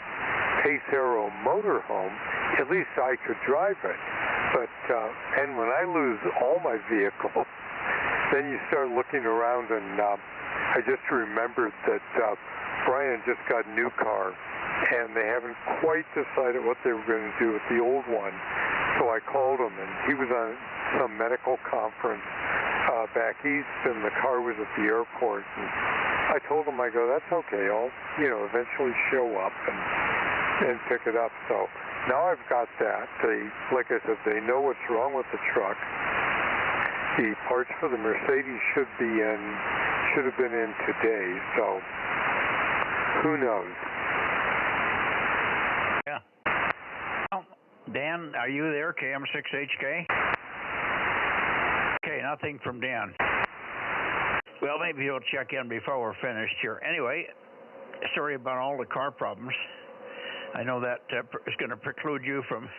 Pace Aero motorhome, at least I could drive it. But and when I lose all my vehicles, then you start looking around, and I just remembered that Brian just got a new car, and they haven't quite decided what they were going to do with the old one. So I called him, and he was on some medical conference back east, and the car was at the airport. And I told him, I go, that's okay. I'll, eventually show up and pick it up. So now I've got that. Like I said, they know what's wrong with the truck. The parts for the Mercedes should have been in today. So who knows? Yeah. Well, Dan, are you there, KM6HK? Okay, nothing from Dan. Well, maybe he'll check in before we're finished here. Anyway, sorry about all the car problems. I know that is going to preclude you from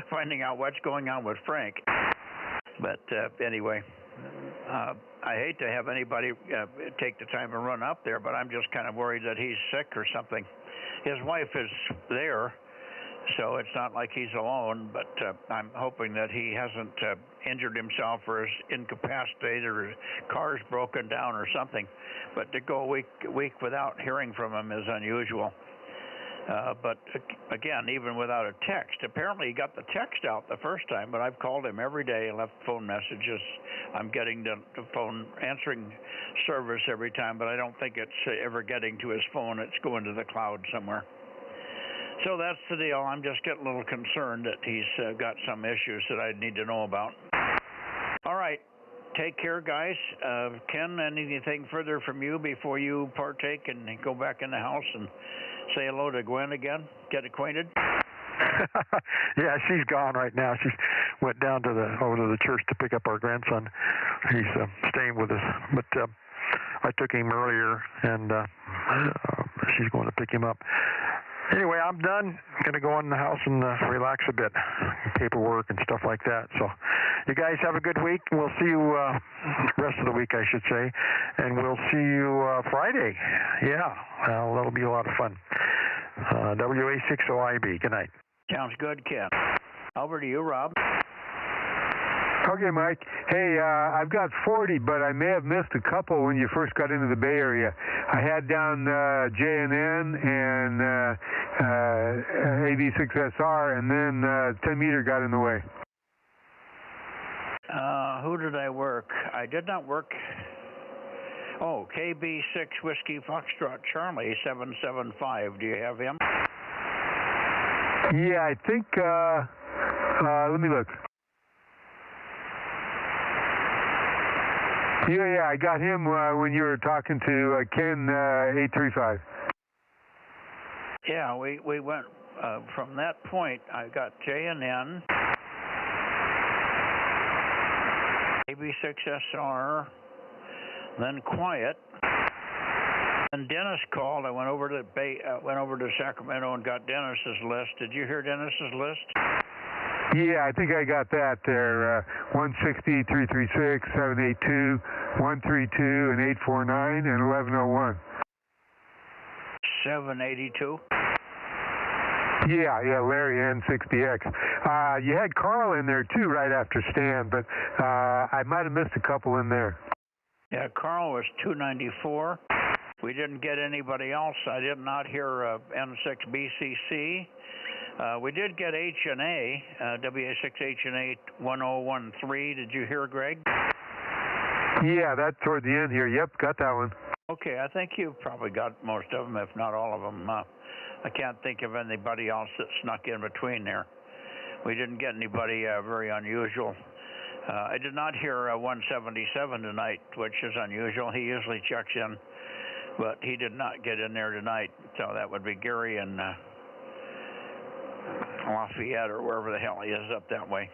finding out what's going on with Frank. But anyway, I hate to have anybody take the time and run up there, but I'm just kind of worried that he's sick or something. His wife is there, so it's not like he's alone, but I'm hoping that he hasn't injured himself or is incapacitated or his car's broken down or something. But to go a week without hearing from him is unusual. But again, even without a text, apparently he got the text out the first time, but I've called him every day and left phone messages. I'm getting the phone answering service every time, but I don't think it's ever getting to his phone. It's going to the cloud somewhere. So that's the deal. I'm just getting a little concerned that he's got some issues that I need to know about. All right. Take care, guys. Ken, anything further from you before you partake and go back in the house and say hello to Gwen again? Get acquainted? Yeah, she's gone right now. She went down over to the church to pick up our grandson. He's staying with us. But I took him earlier, and she's going to pick him up. Anyway, I'm done. I'm going to go in the house and relax a bit. Paperwork and stuff like that. So you guys have a good week. We'll see you rest of the week, I should say. And we'll see you Friday. Yeah, that'll be a lot of fun. WA60IB. Good night. Sounds good, Ken. Over to you, Rob. Okay, Mike. Hey, I've got 40, but I may have missed a couple when you first got into the Bay Area. I had down J&N and AB6SR, and then 10 meter got in the way. Who did I work? I did not work. Oh, KB6 Whiskey Foxtrot Charlie 775. Do you have him? Yeah, I think, let me look. Yeah, I got him when you were talking to Ken 835. Yeah, we went from that point. I got J and N, AB6SR, then quiet. And Dennis called. I went over to Sacramento and got Dennis's list. Did you hear Dennis's list? Yeah, I think I got that there. 160, 336, 782, 132, and 849, and 1101. 782. Yeah, Larry N60X. You had Carl in there too right after Stan, but I might have missed a couple in there. Yeah, Carl was 294. We didn't get anybody else. I did not hear N6BCC. We did get H&A, WA6H&A 1013. Did you hear, Greg? Yeah, that's toward the end here. Yep, got that one. Okay, I think you probably got most of them, if not all of them. I can't think of anybody else that snuck in between there. We didn't get anybody very unusual. I did not hear 177 tonight, which is unusual. He usually checks in, but he did not get in there tonight. So that would be Gary and Lafayette or wherever the hell he is up that way.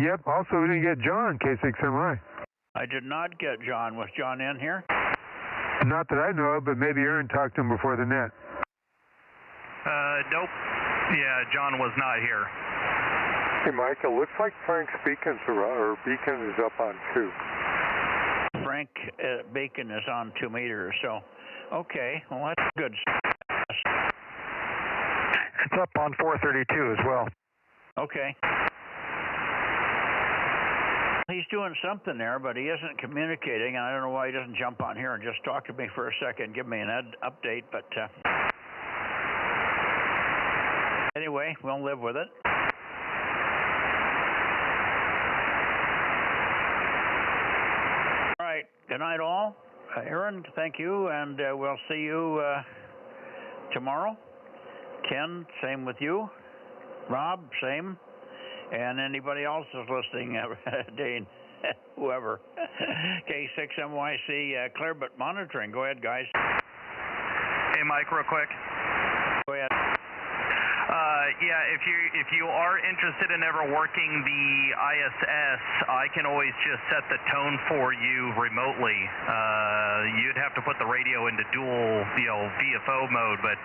Yep, also we didn't get John, K6MI. I did not get John. Was John in here? Not that I know of, but maybe Aaron talked to him before the net. Nope. Yeah, John was not here. Hey, Mike, it looks like Frank's beacon is up on 2. Frank Bacon is on 2 meters, so okay, well that's good. It's up on 432 as well. Okay. He's doing something there, but he isn't communicating, and I don't know why he doesn't jump on here and just talk to me for a second, give me an update, but anyway, we'll live with it. All right, good night all. Aaron, thank you, and we'll see you tomorrow. Ken, same with you. Rob, same. And anybody else is listening, Dane, whoever. K6MYC, clear but monitoring. Go ahead, guys. Hey, Mike, real quick. Go ahead. Yeah, if you are interested in ever working the ISS, I can always just set the tone for you remotely. You'd have to put the radio into dual, VFO mode, but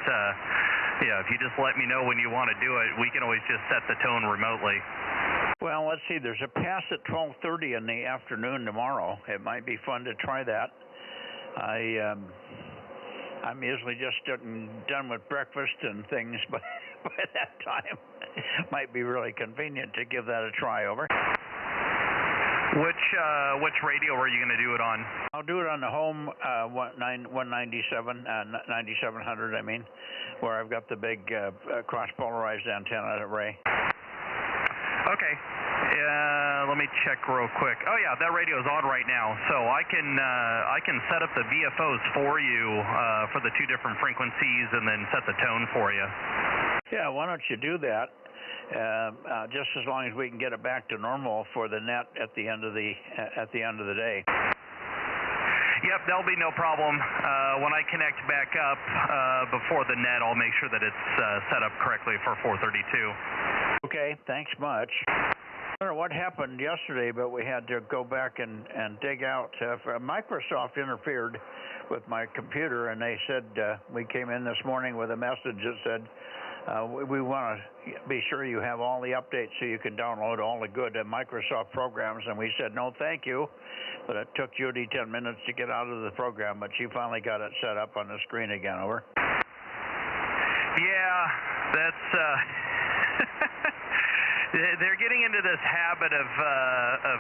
yeah, if you just let me know when you want to do it, we can always just set the tone remotely. Well, let's see. There's a pass at 12:30 in the afternoon tomorrow. It might be fun to try that. I'm usually just done with breakfast and things, but by that time, might be really convenient to give that a try over. Which radio are you going to do it on? I'll do it on the home 197, 9700. I mean, where I've got the big cross-polarized antenna array. Okay. Let me check real quick. Oh yeah, that radio is on right now, so I can set up the VFOs for you for the 2 different frequencies, and then set the tone for you. Yeah, why don't you do that? Just as long as we can get it back to normal for the net at the end of the day. Yep, that'll be no problem. When I connect back up before the net, I'll make sure that it's set up correctly for 432. Okay, thanks much. I don't know what happened yesterday, but we had to go back and dig out. Microsoft interfered with my computer, and they said, we came in this morning with a message that said, we want to be sure you have all the updates so you can download all the good Microsoft programs. And we said, no, thank you. But it took Judy 10 minutes to get out of the program, but she finally got it set up on the screen again. Over. Yeah, that's... They're getting into this habit of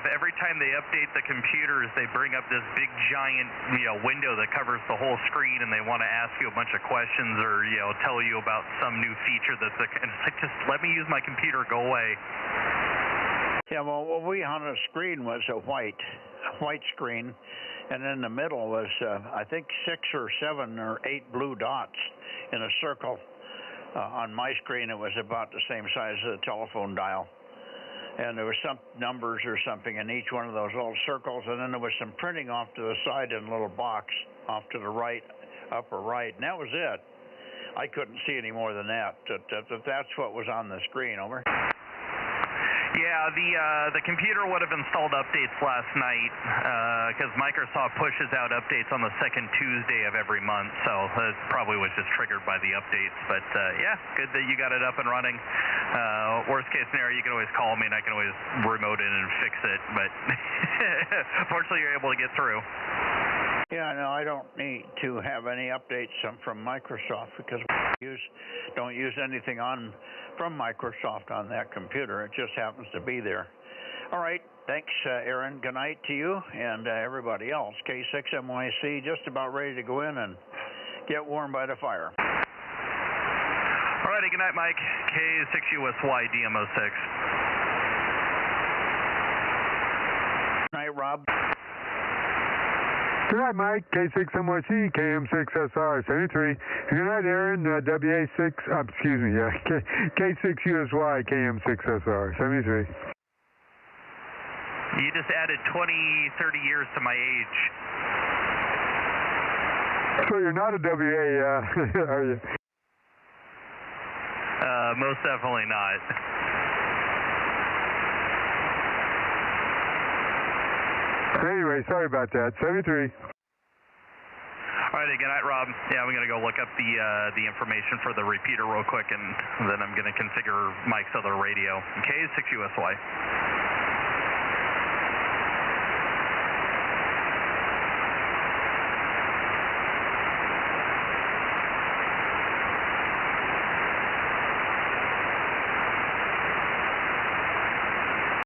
every time they update the computers, they bring up this big giant window that covers the whole screen, and they want to ask you a bunch of questions or tell you about some new feature that's it's like, just let me use my computer, go away. Yeah, well, what we on the screen was a white screen, and in the middle was, I think, 6 or 7 or 8 blue dots in a circle. On my screen, it was about the same size as a telephone dial. And there was some numbers or something in each one of those little circles, and then there was some printing off to the side in a little box off to the right, upper right, and that was it. I couldn't see any more than that. That's what was on the screen. Over. Yeah, the computer would have installed updates last night because Microsoft pushes out updates on the second Tuesday of every month, so it probably was just triggered by the updates. But yeah, good that you got it up and running. Worst case scenario, you can always call me and I can always remote in and fix it, but fortunately you're able to get through. Yeah, no, I don't need to have any updates from Microsoft because we don't use anything from Microsoft on that computer. It just happens to be there. All right, thanks, Aaron. Good night to you and everybody else. K6MYC just about ready to go in and get warm by the fire. All righty, good night, Mike. K6USY DMO6. Night, Rob. Good night, Mike. K6MYC, KM6SR, 73. Good night, Aaron. WA6, excuse me, K6USY, KM6SR, 73. You just added 20, 30 years to my age. So you're not a WA, are you? Most definitely not. Anyway, sorry about that. 73. All right, good night, Rob. Yeah, I'm going to go look up the information for the repeater real quick, and then I'm going to configure Mike's other radio. K6USY.